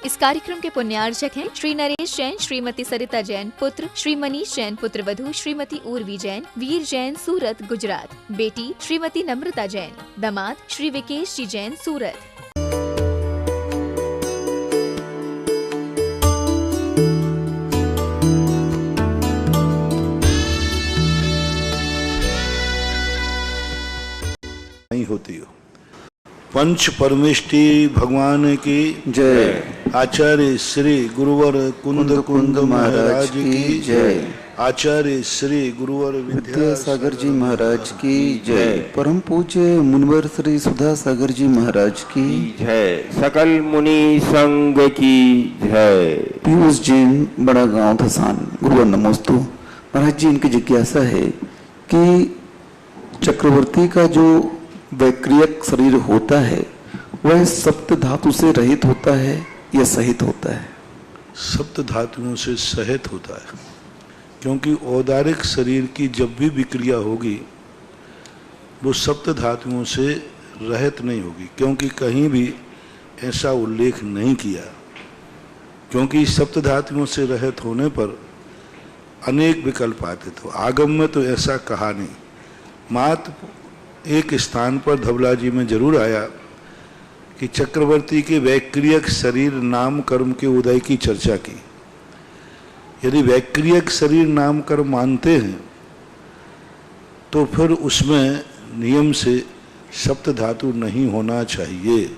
इस कार्यक्रम के पुण्यार्चक हैं श्री नरेश जैन, श्रीमती सरिता जैन पुत्र, श्री मनीष जैन पुत्र वधू, श्रीमती उर्वी जैन, वीर जैन सूरत गुजरात, बेटी श्रीमती नम्रता जैन, दामाद श्री विकेश जी जैन सूरत। नहीं होती हो। पंच परमेष्टि भगवान की जय। आचार्य श्री गुरुवर कुंद कुंद महाराज की जय। आचार्य श्री गुरुवर विद्यासागर जी महाराज की जय। परम पूज्य मुनिवर श्री सुधा सागर जी महाराज की जय। सकल मुनि संघ की जय। पीयूष जैन, बड़ा गांव थसान, गुरुवर नमोस्तु। महाराज जी, इनकी जिज्ञासा है कि चक्रवर्ती का जो वैक्रियक शरीर होता है वह सप्त धातु से रहित होता है या सहित होता है? सप्त धातुओं से सहित होता है, क्योंकि औदारिक शरीर की जब भी विक्रिया होगी वो सप्त धातुओं से रहित नहीं होगी, क्योंकि कहीं भी ऐसा उल्लेख नहीं किया। क्योंकि सप्त धातुओं से रहित होने पर अनेक विकल्प आते, तो आगम में तो ऐसा कहा नहीं। मात्र एक स्थान पर धवला जी में जरूर आया कि चक्रवर्ती के वैक्रियक शरीर नाम कर्म के उदय की चर्चा की। यदि वैक्रियक शरीर नाम कर्म मानते हैं तो फिर उसमें नियम से सप्त धातु नहीं होना चाहिए,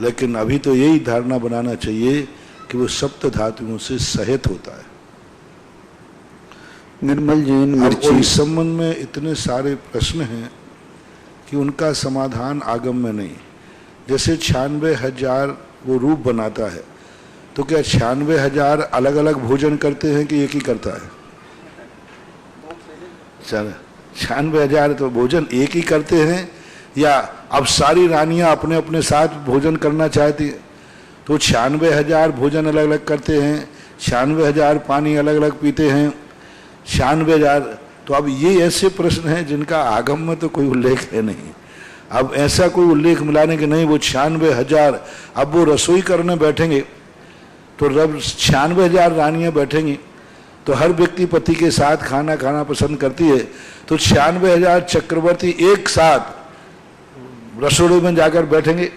लेकिन अभी तो यही धारणा बनाना चाहिए कि वो सप्त धातुओं से सहित होता है। निर्मल जैन, और इस संबंध में इतने सारे प्रश्न हैं कि उनका समाधान आगम में नहीं। जैसे 96,000 वो रूप बनाता है, तो क्या 96,000 अलग अलग भोजन करते हैं कि एक ही करता है? चल 96,000 तो भोजन एक ही करते हैं, या अब सारी रानियां अपने अपने साथ भोजन करना चाहती हैं तो 96,000 भोजन अलग अलग करते हैं, 96,000 पानी अलग अलग पीते हैं, 96,000। तो अब ये ऐसे प्रश्न हैं जिनका आगम में तो कोई उल्लेख है नहीं। अब ऐसा कोई उल्लेख मिलाने के नहीं, वो 96,000, अब वो रसोई करने बैठेंगे तो रब 96,000 रानियां बैठेंगी, तो हर व्यक्ति पति के साथ खाना खाना पसंद करती है, तो 96,000 चक्रवर्ती एक साथ रसोई में जाकर बैठेंगे,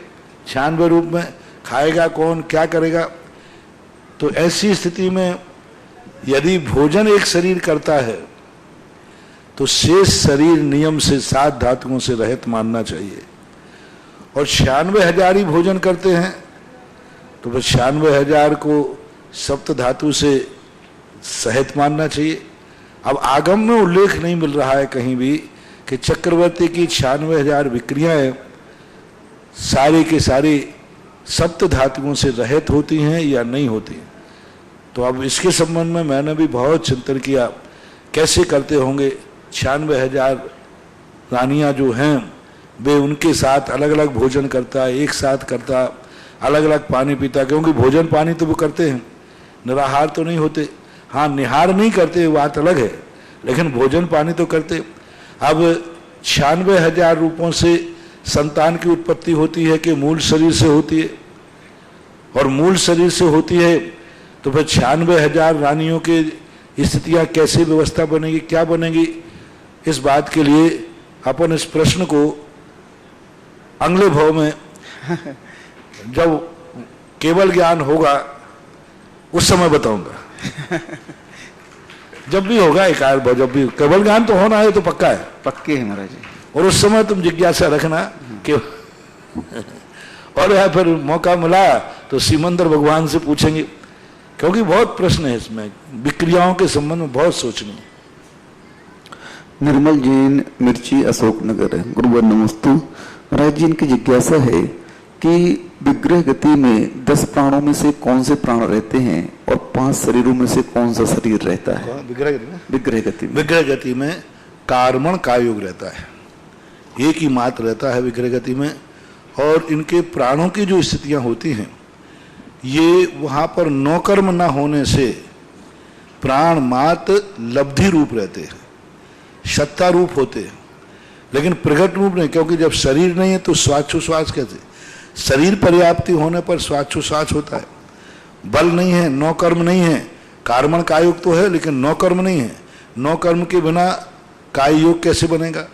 96 रूप में खाएगा कौन, क्या करेगा? तो ऐसी स्थिति में यदि भोजन एक शरीर करता है तो शेष शरीर नियम से 7 धातुओं से रहित मानना चाहिए। और 96,000 ही भोजन करते हैं तो फिर 96,000 को सप्त धातु से सहित मानना चाहिए। अब आगम में उल्लेख नहीं मिल रहा है कहीं भी कि चक्रवर्ती की 96,000 विक्रियाएं सारी के सारी सप्त धातुओं से रहित होती हैं या नहीं होती। तो अब इसके संबंध में मैंने भी बहुत चिंतन किया, कैसे करते होंगे। 96,000 रानियां जो हैं वे उनके साथ अलग अलग भोजन करता, एक साथ करता, अलग अलग पानी पीता, क्योंकि भोजन पानी तो वो करते हैं, निराहार तो नहीं होते। हाँ, निहार नहीं करते, बात अलग है, लेकिन भोजन पानी तो करते। अब 96,000 रूपों से संतान की उत्पत्ति होती है कि मूल शरीर से होती है? और मूल शरीर से होती है तो फिर 96,000 रानियों की स्थितियां कैसे व्यवस्था बनेगी, क्या बनेगी? इस बात के लिए अपन इस प्रश्न को अगले भाव में जब केवल ज्ञान होगा उस समय बताऊंगा। जब भी होगा एक आध बार, जब भी केवल ज्ञान तो होना है तो पक्का है, पक्के हैं महाराज जी। और उस समय तुम जिज्ञासा रखना कि और या फिर मौका मिला तो सिमंदर भगवान से पूछेंगे, क्योंकि बहुत प्रश्न है इसमें, विक्रियाओं के संबंध में बहुत सोचने। निर्मल जैन, मिर्ची, अशोकनगर, गुरुवर नमोस्तु। महाराज जी, इनकी जिज्ञासा है कि विग्रह गति में 10 प्राणों में से कौन से प्राण रहते हैं और 5 शरीरों में से कौन सा शरीर रहता है? विग्रह गति में विग्रह गति में कार्मण का योग रहता है, एक ही मात्र रहता है विग्रह गति में। और इनके प्राणों की जो स्थितियां होती हैं ये वहां पर नौकर्म न होने से प्राण मात्र लब्धि रूप रहते हैं, सत्ता रूप होते हैं, लेकिन प्रकट रूप नहीं, क्योंकि जब शरीर नहीं है तो श्वासोश्वास कैसे? शरीर पर्याप्ति होने पर श्वासोश्वास होता है। बल नहीं है, नौ कर्म नहीं है। कार्मण कायोग तो है लेकिन नौ कर्म नहीं है। नौ कर्म के बिना काय योग कैसे बनेगा,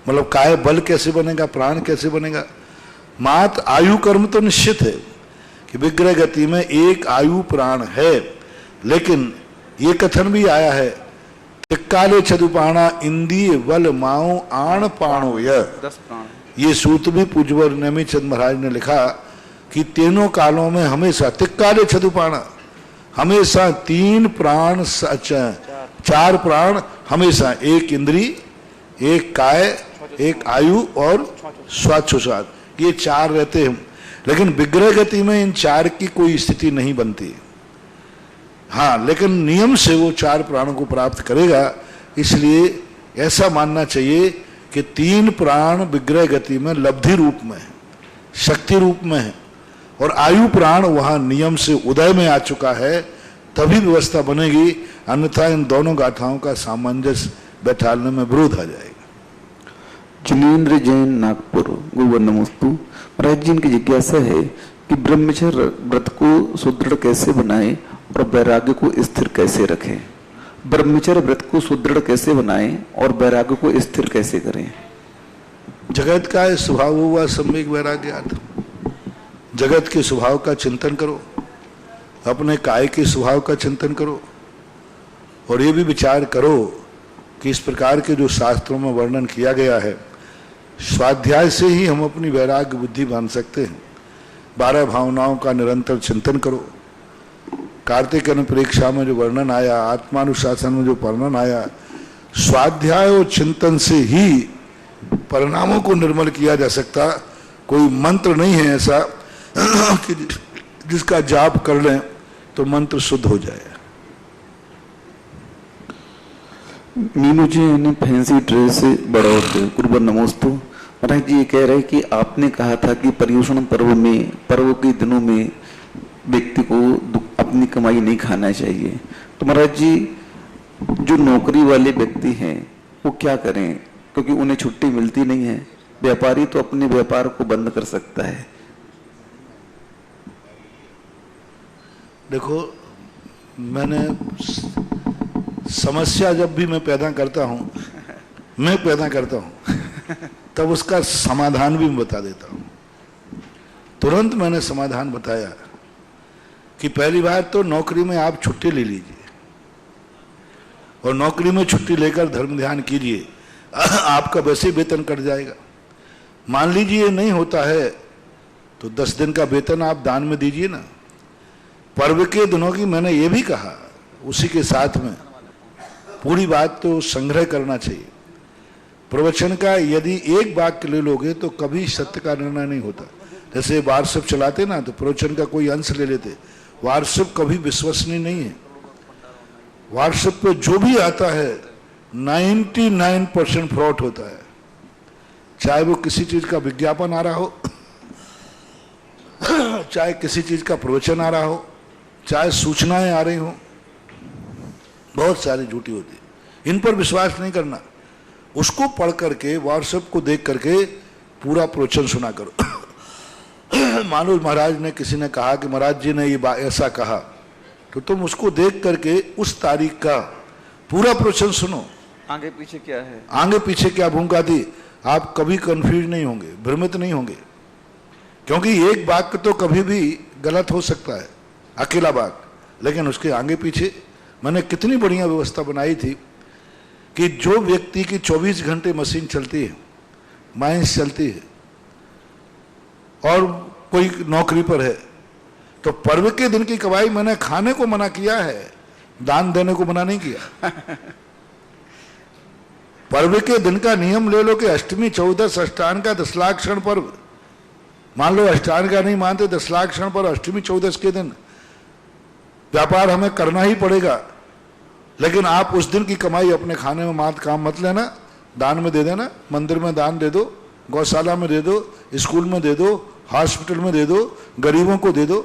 मतलब काय बल कैसे बनेगा, प्राण कैसे बनेगा। मात्र आयु कर्म तो निश्चित है कि विग्रह गति में एक आयु प्राण है, लेकिन ये कथन भी आया है तिक्काले चतुपाणा इंद्रिय बल माओ आण पाणो य। 10 प्राण। ये सूत्र भी पूज्यवर नेमिचंद महाराज ने लिखा कि तीनों कालों में हमेशा तिक्काले चतुपाणा, हमेशा 3 प्राण, 4 प्राण हमेशा, एक इंद्री, एक काय, एक आयु और श्वासोच्छ्वास, ये 4 रहते हैं। लेकिन विग्रह गति में इन 4 की कोई स्थिति नहीं बनती। हाँ, लेकिन नियम से वो 4 प्राणों को प्राप्त करेगा। इसलिए ऐसा मानना चाहिए कि 3 प्राण विग्रह गति में लब्धि रूप में है, शक्ति रूप में है, और आयु प्राण वहां नियम से उदय में आ चुका है, तभी व्यवस्था बनेगी। अन्यथा इन दोनों गाथाओं का सामंजस्य बैठाने में विरोध आ जाएगा। जिनेन्द्र जैन नागपुर, गुरुवर नमोस्तु। महाराज जी, इनकी जिज्ञासा है कि ब्रह्मचर्य व्रत को सुदृढ़ कैसे बनाएं और वैराग्य को स्थिर कैसे रखें। ब्रह्मचर्य व्रत को सुदृढ़ कैसे बनाएं और वैराग्य को स्थिर कैसे करें। जगत का स्वभाव हुआ सम्यक वैराग्यार्थ। जगत के स्वभाव का चिंतन करो, अपने काय के स्वभाव का चिंतन करो, और ये भी विचार करो कि इस प्रकार के जो शास्त्रों में वर्णन किया गया है, स्वाध्याय से ही हम अपनी वैराग्य बुद्धि बांध सकते हैं। 12 भावनाओं का निरंतर चिंतन करो। कार्तिक अनुप्रेक्षा में जो वर्णन आया, आत्मानुशासन में जो वर्णन आया, स्वाध्याय और चिंतन से ही परिणामों को निर्मल किया जा सकता। कोई मंत्र नहीं है ऐसा कि जिसका जाप कर लें तो मंत्र शुद्ध हो जाए। मीनू जी ने फैंसी ड्रेस से बड़ौत, गुरुवर नमोस्तु। महाराज जी ये कह रहे कि आपने कहा था कि पर्युषण पर्व में, पर्व के दिनों में व्यक्ति को अपनी कमाई नहीं खाना चाहिए। तो महाराज जी, जो नौकरी वाले व्यक्ति हैं वो क्या करें, क्योंकि उन्हें छुट्टी मिलती नहीं है। व्यापारी तो अपने व्यापार को बंद कर सकता है। देखो, मैंने समस्या जब भी मैं पैदा करता हूं तब उसका समाधान भी मैं बता देता हूं। तुरंत मैंने समाधान बताया कि पहली बात तो नौकरी में आप छुट्टी ले लीजिए, और नौकरी में छुट्टी लेकर धर्म ध्यान कीजिए, आपका वैसे वेतन कट जाएगा। मान लीजिए नहीं होता है तो 10 दिन का वेतन आप दान में दीजिए ना। पर्व के दिनों की मैंने ये भी कहा, उसी के साथ में पूरी बात तो संग्रह करना चाहिए। प्रवचन का यदि एक वाक्य ले लोगे तो कभी सत्य का निर्णय नहीं होता। जैसे व्हाट्सएप चलाते ना तो प्रवचन का कोई अंश ले लेते, व्हाट्सएप कभी विश्वसनीय नहीं है। व्हाट्सएप पे जो भी आता है 99% फ्रॉड होता है, चाहे वो किसी चीज का विज्ञापन आ रहा हो, चाहे किसी चीज का प्रवचन आ रहा हो, चाहे सूचनाएं आ रही हो, बहुत सारी झूठी होती है। इन पर विश्वास नहीं करना, उसको पढ़ करके, व्हाट्सएप को देख करके पूरा प्रवचन सुना करो। मानो महाराज ने, किसी ने कहा कि महाराज जी ने ये ऐसा कहा, तो तुम उसको देख करके उस तारीख का पूरा प्रवचन सुनो। आगे पीछे क्या है, आगे पीछे क्या भूमिका थी, आप कभी कंफ्यूज नहीं होंगे, भ्रमित नहीं होंगे। क्योंकि एक वाक्य तो कभी भी गलत हो सकता है, अकेला वाक्य, लेकिन उसके आगे पीछे मैंने कितनी बढ़िया व्यवस्था बनाई थी कि जो व्यक्ति की 24 घंटे मशीन चलती है, माइंस चलती है, और कोई नौकरी पर है, तो पर्व के दिन की कमाई मैंने खाने को मना किया है, दान देने को मना नहीं किया। पर्व के दिन का नियम ले लो कि अष्टमी, 14, अष्टांग का 10 लाख क्षण पर्व। मान लो अष्टांग का नहीं मानते, 10 लाख क्षण पर अष्टमी 14 के दिन व्यापार हमें करना ही पड़ेगा, लेकिन आप उस दिन की कमाई अपने खाने में मात काम मत लेना, दान में दे देना। मंदिर में दान दे दो, गौशाला में दे दो, स्कूल में दे दो, हॉस्पिटल में दे दो, गरीबों को दे दो।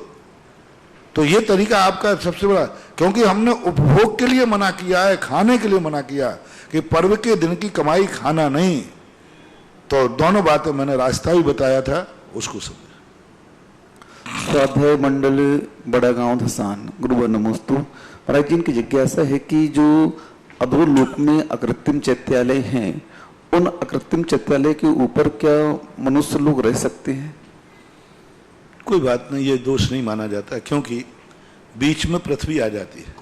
तो ये तरीका आपका सबसे बड़ा, क्योंकि हमने उपभोग के लिए मना किया है, खाने के लिए मना किया कि पर्व के दिन की कमाई खाना नहीं। तो दोनों बातें मैंने रास्ता भी बताया था, उसको समझ। स्वाध्याय मंडल बड़ा गांव धसान गुरुवर नमोस्तु। महाराज जी, इनकी जिज्ञासा है कि जो अधोलोक में अकृत्रिम चैत्यालय हैं, उन अकृत्रिम चैत्यालय के ऊपर क्या मनुष्य लोग रह सकते हैं? कोई बात नहीं, ये दोष नहीं माना जाता, क्योंकि बीच में पृथ्वी आ जाती है।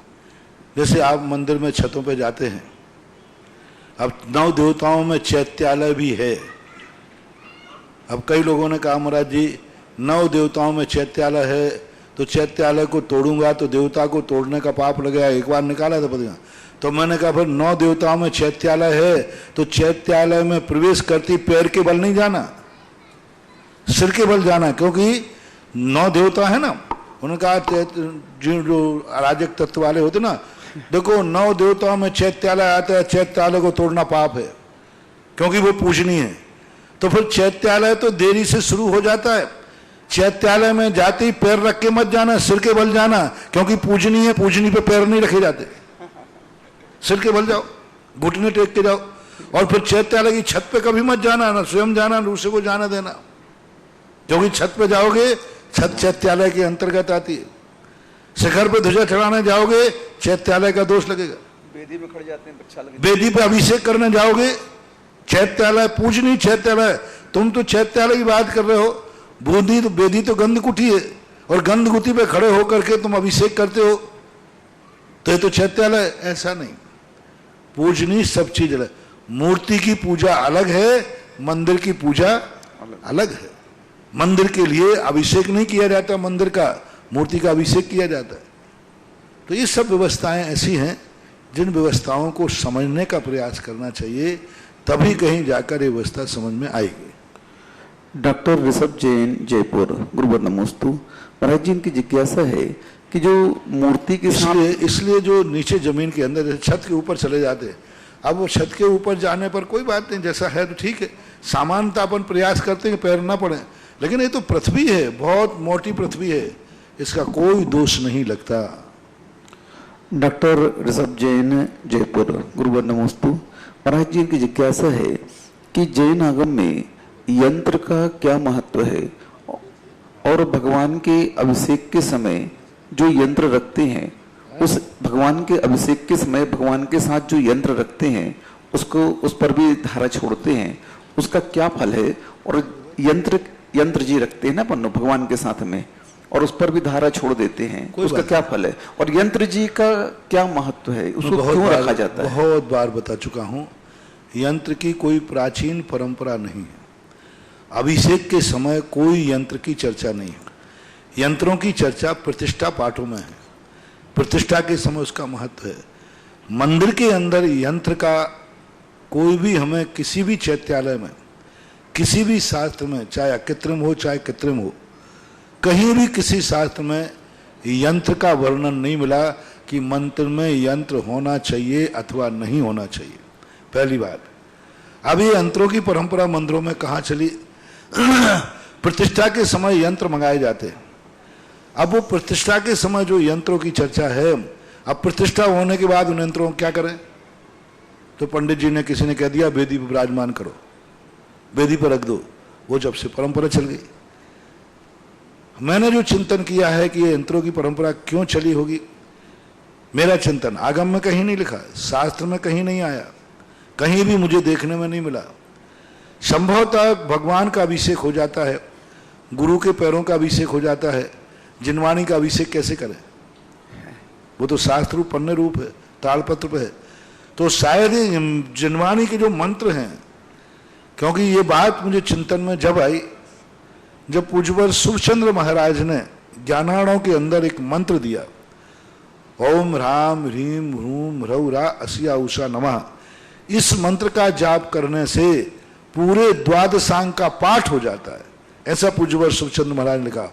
जैसे आप मंदिर में छतों पे जाते हैं, अब 9 देवताओं में चैत्यालय भी है। अब कई लोगों ने कहा महाराज जी 9 देवताओं में चैत्यालय है, तो चैत्यालय को तोड़ूंगा तो देवता को तोड़ने का पाप लगेगा। एक बार निकाला था पता, तो मैंने कहा फिर 9 देवताओं में चैत्यालय है तो चैत्यालय में प्रवेश करती पैर के बल नहीं जाना, सिर के बल जाना, क्योंकि 9 देवता है ना। उन्होंने कहा जो अराजक तत्व वाले होते ना, देखो 9 देवताओं में चैत्यालय आता है, चैत्यालय को तोड़ना पाप है क्योंकि वो पूजनीय है। तो फिर चैत्यालय तो देरी से शुरू हो जाता है। चैत्यालय में जाते ही पैर रख के मत जाना, सिर के बल जाना, क्योंकि पूजनीय है, पूजनी पे पैर नहीं रखे जाते, सिर के बल जाओ, घुटने टेक के जाओ। और फिर चैत्यालय की छत पे कभी मत जाना, ना स्वयं जाना, दूसरे को जाना देना, क्योंकि छत पे जाओगे, छत चैत्यालय के अंतर्गत आती है। शिखर पे ध्वजा चढ़ाने जाओगे, चैत्यालय का दोष लगेगा। वेदी में खड़े जाते हैं, अच्छा लगेगा। वेदी पे अभिषेक करने जाओगे, चैत्यालय पूजनी चैत्यालय। तुम तो चैत्यालय की बात कर रहे हो, बूंदी तो वेदी तो गंधकुटी है, और गंधकुटी पे खड़े होकर के तुम अभिषेक करते हो, तो ये तो चैत्यालय। ऐसा नहीं, पूजनी सब चीज अलग। मूर्ति की पूजा अलग है, मंदिर की पूजा अलग है। मंदिर के लिए अभिषेक नहीं किया जाता, मंदिर का मूर्ति का अभिषेक किया जाता है। तो ये सब व्यवस्थाएं ऐसी हैं जिन व्यवस्थाओं को समझने का प्रयास करना चाहिए, तभी कहीं जाकर ये व्यवस्था समझ में आएगी। डॉक्टर ऋषभ जैन, जयपुर, गुरुवर नमोस्तु। महाराज जी, इनकी जिज्ञासा है कि जो मूर्ति के इसलिए जो नीचे जमीन के अंदर, जैसे छत के ऊपर चले जाते हैं, अब वो छत के ऊपर जाने पर कोई बात नहीं, जैसा है तो ठीक है, सामान्यतः अपन प्रयास करते हैं कि पैर ना पड़े, लेकिन ये तो पृथ्वी है, बहुत मोटी पृथ्वी है, इसका कोई दोष नहीं लगता। डॉक्टर ऋषभ जैन, जयपुर, गुरुवर नमोस्तु। महाराज जी, इनकी जिज्ञासा है कि जैन आगम में यंत्र का क्या महत्व है, और भगवान के अभिषेक के समय जो यंत्र रखते हैं, उस भगवान के अभिषेक के समय भगवान के साथ जो यंत्र रखते हैं, उसको उस पर भी धारा छोड़ते हैं, उसका क्या फल है? और यंत्र जी रखते हैं ना पन्नो भगवान के साथ में, और उस पर भी धारा छोड़ देते हैं, उसका क्या फल है? और यंत्र जी का क्या महत्व है, उसको क्यों रखा जाता है? बहुत बार बता चुका हूं, यंत्र की कोई प्राचीन परंपरा नहीं है। अभिषेक के समय कोई यंत्र की चर्चा नहीं है। यंत्रों की चर्चा प्रतिष्ठा पाठों में है, प्रतिष्ठा के समय उसका महत्व है। मंदिर के अंदर यंत्र का कोई भी, हमें किसी भी चैत्यालय में, किसी भी शास्त्र में, चाहे अकृत्रिम हो चाहे कृत्रिम हो, कहीं भी किसी शास्त्र में यंत्र का वर्णन नहीं मिला कि मंत्र में यंत्र होना चाहिए अथवा नहीं होना चाहिए। पहली बात। अब ये यंत्रों की परंपरा मंदिरों में कहाँ चली? प्रतिष्ठा के समय यंत्र मंगाए जाते हैं। अब वो प्रतिष्ठा के समय जो यंत्रों की चर्चा है, अब प्रतिष्ठा होने के बाद उन यंत्रों को क्या करें? तो पंडित जी ने, किसी ने कह दिया वेदी पर विराजमान करो, वेदी पर रख दो, वो जब से परंपरा चल गई। मैंने जो चिंतन किया है कि ये यंत्रों की परंपरा क्यों चली होगी, मेरा चिंतन आगम में कहीं नहीं लिखा, शास्त्र में कहीं नहीं आया, कहीं भी मुझे देखने में नहीं मिला। संभवतः भगवान का अभिषेक हो जाता है, गुरु के पैरों का अभिषेक हो जाता है, जिनवाणी का अभिषेक कैसे करें? वो तो शास्त्र रूप, पन्ने रूप है, तालपत्र पे है। तो शायद जिनवाणी के जो मंत्र हैं, क्योंकि ये बात मुझे चिंतन में जब आई, जब पूज्यवर सुखचंद्र महाराज ने ज्ञानाणों के अंदर एक मंत्र दिया, ओम ह्राम ह्रीम ह्रूम ह्रौ रा अस्या उषा नमः। इस मंत्र का जाप करने से पूरे द्वादशांग का पाठ हो जाता है, ऐसा पूज्यवर सुखचंद्र महाराज ने कहा।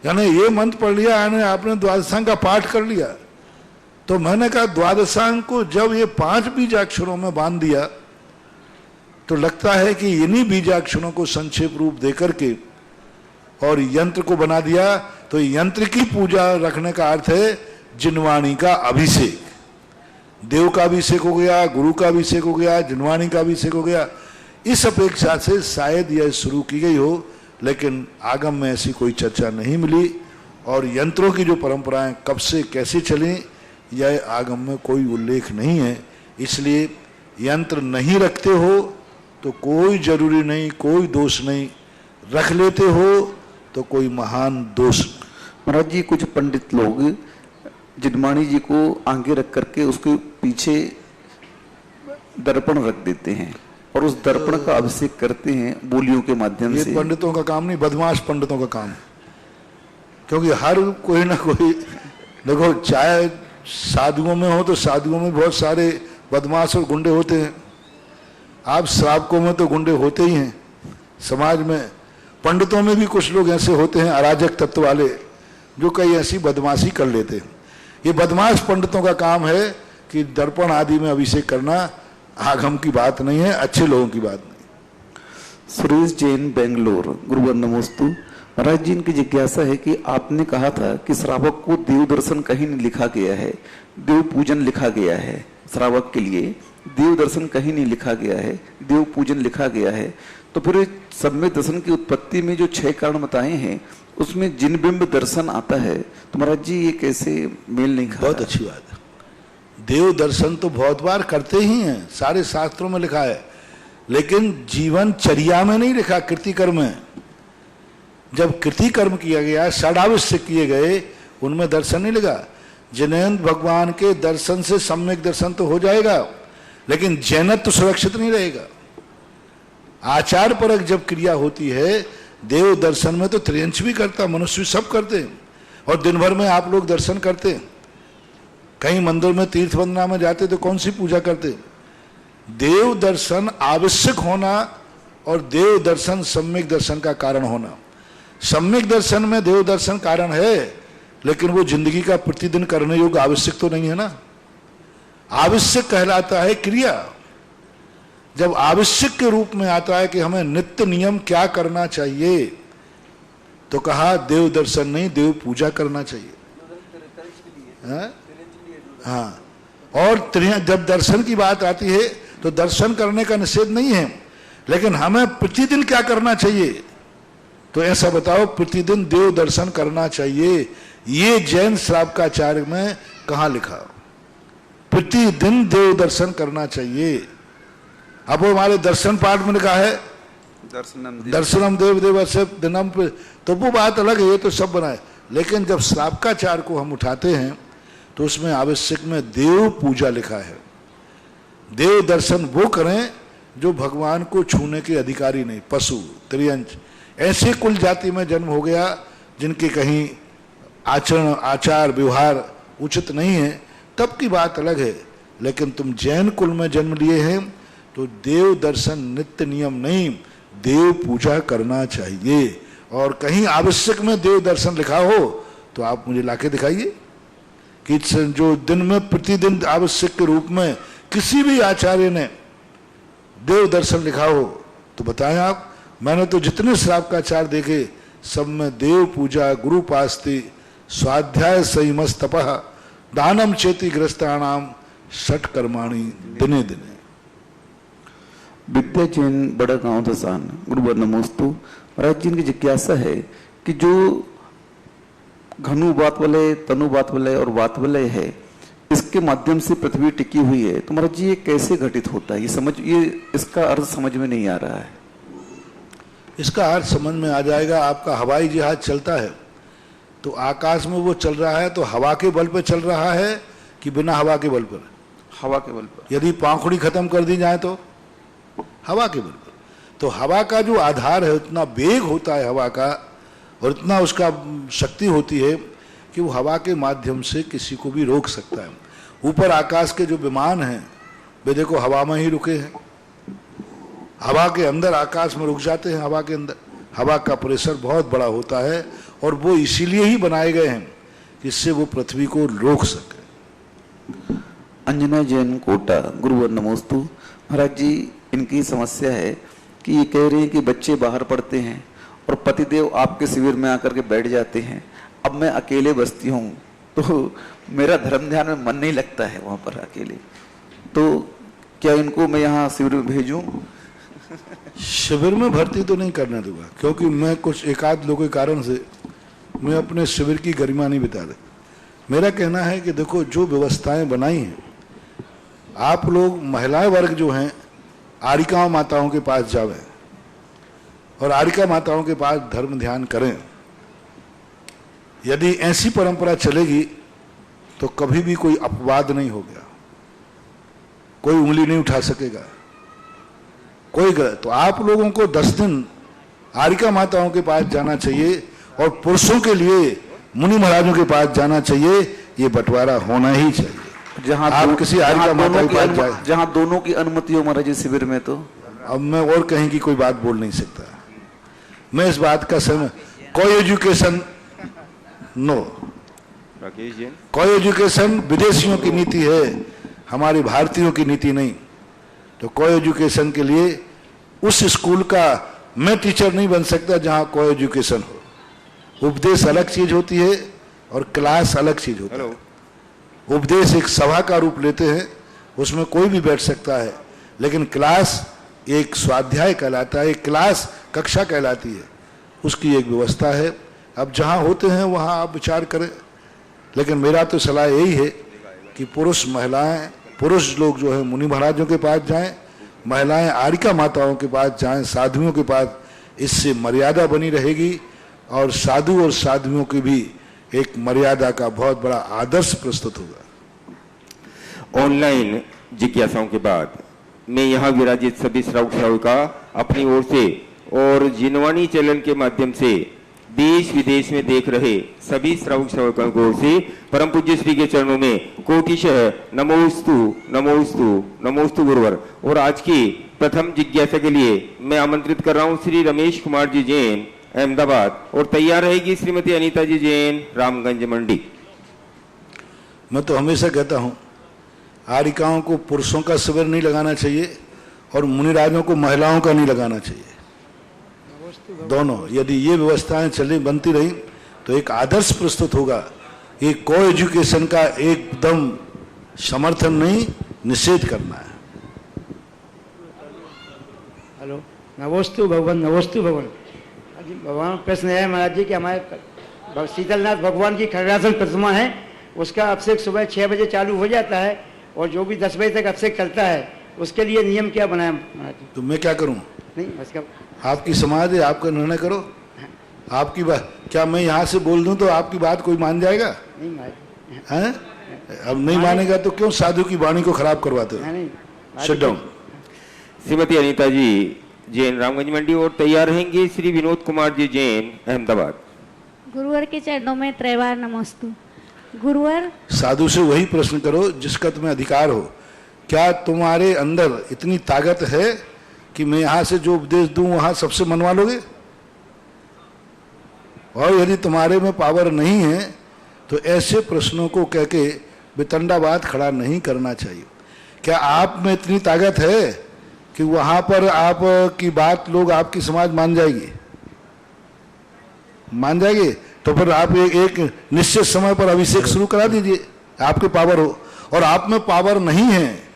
यानी ये मंत्र पढ़ लिया, यानी आपने द्वादशांग का पाठ कर लिया। तो मैंने कहा द्वादशांग को जब ये 5 बीजाक्षरों में बांध दिया, तो लगता है कि इन्हीं बीजाक्षरों को संक्षेप रूप देकर के और यंत्र को बना दिया। तो यंत्र की पूजा रखने का अर्थ है जिनवाणी का अभिषेक। देव का अभिषेक हो गया, गुरु का अभिषेक हो गया, जिनवाणी का अभिषेक हो गया। इस अपेक्षा से शायद यह शुरू की गई हो, लेकिन आगम में ऐसी कोई चर्चा नहीं मिली और यंत्रों की जो परंपराएं कब से कैसे चलें यह आगम में कोई उल्लेख नहीं है। इसलिए यंत्र नहीं रखते हो तो कोई जरूरी नहीं, कोई दोष नहीं, रख लेते हो तो कोई महान दोष। महाराज जी कुछ पंडित लोग जिनमाणी जी को आगे रख करके उसके पीछे दर्पण रख देते हैं और उस दर्पण का अभिषेक करते हैं बोलियों के माध्यम से। ये पंडितों का काम नहीं, बदमाश पंडितों का काम। क्योंकि हर कोई ना कोई, देखो चाहे साधुओं में हो तो साधुओं में बहुत सारे बदमाश और गुंडे होते हैं, आप श्रावकों में तो गुंडे होते ही हैं समाज में। पंडितों में भी कुछ लोग ऐसे होते हैं अराजक तत्व वाले जो कई ऐसी बदमाशी कर लेते हैं। ये बदमाश पंडितों का काम है कि दर्पण आदि में अभिषेक करना आगम की बात नहीं है, अच्छे लोगों की बात नहीं। सुरेश जैन बेंगलोर, गुरुवर नमोस्तु। महाराज जी इनकी जिज्ञासा है कि आपने कहा था कि श्रावक को देव दर्शन कहीं नहीं लिखा गया है, देव पूजन लिखा गया है। श्रावक के लिए देव दर्शन कहीं नहीं लिखा गया है, देव पूजन लिखा गया है। तो फिर सम्यक दर्शन की उत्पत्ति में जो 6 कारण बताए हैं उसमें जिन बिंब दर्शन आता है, तो महाराज जी ये कैसे मेल नहीं खाता? बहुत अच्छी बात है। देव दर्शन तो बहुत बार करते ही हैं, सारे शास्त्रों में लिखा है, लेकिन जीवन चर्या में नहीं लिखा, कृतिकर्म में। जब कृतिकर्म किया गया, षडावश्यक किए गए, उनमें दर्शन नहीं लिखा। जिनेन्द्र भगवान के दर्शन से सम्यक दर्शन तो हो जाएगा, लेकिन जैनत्व तो सुरक्षित नहीं रहेगा। आचार परक जब क्रिया होती है, देव दर्शन में तो त्रियंश भी करता, मनुष्य भी सब करते हैं, और दिन भर में आप लोग दर्शन करते हैं। कहीं मंदिर में तीर्थ वंदना में जाते तो कौन सी पूजा करते? देव दर्शन आवश्यक होना और देव दर्शन सम्यक दर्शन का कारण होना। सम्यक दर्शन में देव दर्शन कारण है, लेकिन वो जिंदगी का प्रतिदिन करने योग्य आवश्यक तो नहीं है ना। आवश्यक कहलाता है क्रिया। जब आवश्यक के रूप में आता है कि हमें नित्य नियम क्या करना चाहिए, तो कहा देव दर्शन नहीं, देव पूजा करना चाहिए। हाँ, और जब दर्शन की बात आती है तो दर्शन करने का निषेध नहीं है, लेकिन हमें प्रतिदिन क्या करना चाहिए? तो ऐसा बताओ, प्रतिदिन देव दर्शन करना चाहिए। ये जैन श्रावकाचार्य में कहाँ लिखा? प्रतिदिन देव दर्शन करना चाहिए। अब वो हमारे दर्शन पाठ में लिखा है दर्शनम देव देवस्य दिनम पे, तो वो बात अलग है, ये तो सब बनाए। लेकिन जब श्रावकाचार्य को हम उठाते हैं तो उसमें आवश्यक में देव पूजा लिखा है। देव दर्शन वो करें जो भगवान को छूने के अधिकारी नहीं, पशु त्रियंच ऐसे कुल जाति में जन्म हो गया जिनके कहीं आचरण आचार व्यवहार उचित नहीं है, तब की बात अलग है। लेकिन तुम जैन कुल में जन्म लिए हैं तो देव दर्शन नित्य नियम नहीं, देव पूजा करना चाहिए। और कहीं आवश्यक में देव दर्शन लिखा हो तो आप मुझे लाके दिखाइए कि जो दिन में प्रतिदिन आवश्यक के रूप में किसी भी आचार्य ने देव दर्शन लिखा हो तो बताएं आप। मैंने तो जितने श्रावकाचार्य देखे सब में देव पूजा, गुरु पास्ति, स्वाध्याय संयमस तपः, दानम चेति ग्रस्तानाम, षट कर्माणि दिने दिने। विद्या जैन बड़ा गांव दसान, गुरुवर नमोस्तु। महाराज जी इनकी जिज्ञासा है कि जो घनु बात वाले, तनु बात वाले और बात वाले है, इसके माध्यम से पृथ्वी टिकी हुई है, तो महाराज जी ये कैसे घटित होता है? ये इसका अर्थ समझ में नहीं आ रहा है। इसका अर्थ समझ में आ जाएगा। आपका हवाई जहाज चलता है तो आकाश में वो चल रहा है तो हवा के बल पर चल रहा है कि बिना हवा के बल पर? हवा के बल पर। यदि पाखुड़ी खत्म कर दी जाए तो हवा के बल पर। तो हवा का जो आधार है, उतना वेग होता है हवा का और इतना उसका शक्ति होती है कि वो हवा के माध्यम से किसी को भी रोक सकता है। ऊपर आकाश के जो विमान हैं वे देखो हवा में ही रुके हैं, हवा के अंदर आकाश में रुक जाते हैं। हवा के अंदर हवा का प्रेशर बहुत बड़ा होता है और वो इसीलिए ही बनाए गए हैं जिससे वो पृथ्वी को रोक सके। अंजना जैन कोटा, गुरुवर नमोस्तु। महाराज जी इनकी समस्या है कि ये कह रहे हैं कि बच्चे बाहर पढ़ते हैं और पतिदेव आपके शिविर में आकर के बैठ जाते हैं। अब मैं अकेले बसती हूँ तो मेरा धर्म ध्यान में मन नहीं लगता है वहाँ पर अकेले, तो क्या इनको मैं यहाँ शिविर में भेजूँ? शिविर में भर्ती तो नहीं करने दूंगा, क्योंकि मैं कुछ एकाध लोगों के कारण से में अपने शिविर की गरिमा नहीं बिता रहे। मेरा कहना है कि देखो, जो व्यवस्थाएं बनाई हैं, आप लोग महिलाएं वर्ग जो हैं आरिका माताओं के पास जावें और आरिका माताओं के पास धर्म ध्यान करें। यदि ऐसी परंपरा चलेगी तो कभी भी कोई अपवाद नहीं होगा, कोई उंगली नहीं उठा सकेगा, कोई गलत। तो आप लोगों को 10 दिन आरिका माताओं के पास जाना चाहिए और पुरुषों के लिए मुनि महाराजों के पास जाना चाहिए। ये बंटवारा होना ही चाहिए। जहां आप किसी आरिका माता के पास जाए, जहां दोनों की अनुमति हो महाराज जी शिविर में, तो अब मैं और कहीं की कोई बात बोल नहीं सकता। मैं इस बात का कोई एजुकेशन नो, राकेश जी, कोई एजुकेशन विदेशियों की नीति है, हमारी भारतीयों की नीति नहीं। तो कोई एजुकेशन के लिए उस स्कूल का मैं टीचर नहीं बन सकता जहां कोई एजुकेशन हो। उपदेश अलग चीज होती है और क्लास अलग चीज होती है। उपदेश एक सभा का रूप लेते हैं, उसमें कोई भी बैठ सकता है, लेकिन क्लास एक स्वाध्याय कहलाता है, एक क्लास कक्षा कहलाती है, उसकी एक व्यवस्था है। अब जहां होते हैं वहां आप विचार करें, लेकिन मेरा तो सलाह यही है कि पुरुष महिलाएं, पुरुष लोग जो है मुनि महाराजों के पास जाएं, महिलाएं आरिका माताओं के पास जाएं, साधुओं के पास। इससे मर्यादा बनी रहेगी और साधु और साधुओं की भी एक मर्यादा का बहुत बड़ा आदर्श प्रस्तुत होगा। ऑनलाइन जिज्ञासाओं के बाद मैं यहाँ विराजित सभी श्रावक श्राविका अपनी ओर से और जिनवाणी चैनल के माध्यम से देश विदेश में देख रहे सभी श्रावक श्राविकाओं की ओर से परम पूज्य श्री के चरणों में कोटिशः नमोस्तु नमोस्तु नमोस्तु गुरुवर। और आज की प्रथम जिज्ञासा के लिए मैं आमंत्रित कर रहा हूँ श्री रमेश कुमार जी जैन, अहमदाबाद, और तैयार रहेगी श्रीमती अनीता जी जैन, रामगंज मंडी। मैं तो हमेशा कहता हूँ आरिकाओं को पुरुषों का शिविर नहीं लगाना चाहिए और मुनिराजों को महिलाओं का नहीं लगाना चाहिए। दोनों यदि ये व्यवस्थाएं चली बनती रही तो एक आदर्श प्रस्तुत होगा। ये को एजुकेशन का एकदम समर्थन नहीं, निषेध करना है। हेलो, नमोस्तु भगवान, नमोस्तु भगवान। भगवान प्रश्न है महाराज जी कि हमारे शीतलनाथ भगवान की खरगासन प्रतिमा है, उसका अभिषेक सुबह 6 बजे चालू हो जाता है और जो भी 10 बजे तक अभिषेक चलता है, उसके लिए नियम क्या बनाया महाराज जी? तो मैं क्या करूं? नहीं, उसका आपकी समाज है, आपका निर्णय करो। आपकी बात क्या मैं यहाँ से बोल दूं तो आपकी बात कोई मान जाएगा? नहीं महाराज, हैं? अब नहीं मानेगा तो क्यों साधु की वाणी को खराब करवाते हो? नहीं, शट डाउन। श्रीमती अनीता जी जैन, रामगंज मंडी, और तैयार रहेंगे श्री विनोद कुमार जी जैन, अहमदाबाद। गुरुवर के चरणों में त्रैवार नमस्तु। गुरुवर, साधु से वही प्रश्न करो जिसका तुम्हें अधिकार हो। क्या तुम्हारे अंदर इतनी ताकत है कि मैं यहां से जो उपदेश दूं वहां सबसे मनवा लोगे? और यदि तुम्हारे में पावर नहीं है तो ऐसे प्रश्नों को कह के वितंडावाद खड़ा नहीं करना चाहिए। क्या आप में इतनी ताकत है कि वहां पर आप की बात लोग, आपकी समाज मान जाएगी? मान जाएगी तो फिर आप एक निश्चित समय पर अभिषेक शुरू करा दीजिए, आपके पावर हो। और आप में पावर नहीं है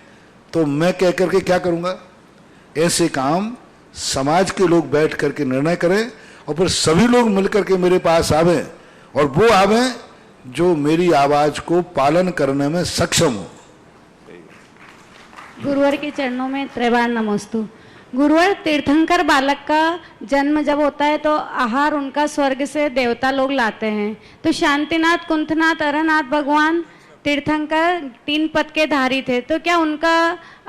तो मैं कह करके क्या करूंगा? ऐसे काम समाज के लोग बैठ करके निर्णय करें और फिर सभी लोग मिलकर के मेरे पास आवे और वो आवे जो मेरी आवाज को पालन करने में सक्षम हो। गुरुवर के चरणों में त्रैवार नमस्तु। गुरुवर, तीर्थंकर बालक का जन्म जब होता है तो आहार उनका स्वर्ग से देवता लोग लाते हैं। तो शांतिनाथ, कुंथनाथ, अरनाथ भगवान तीर्थंकर 3 पद के धारी थे, तो क्या उनका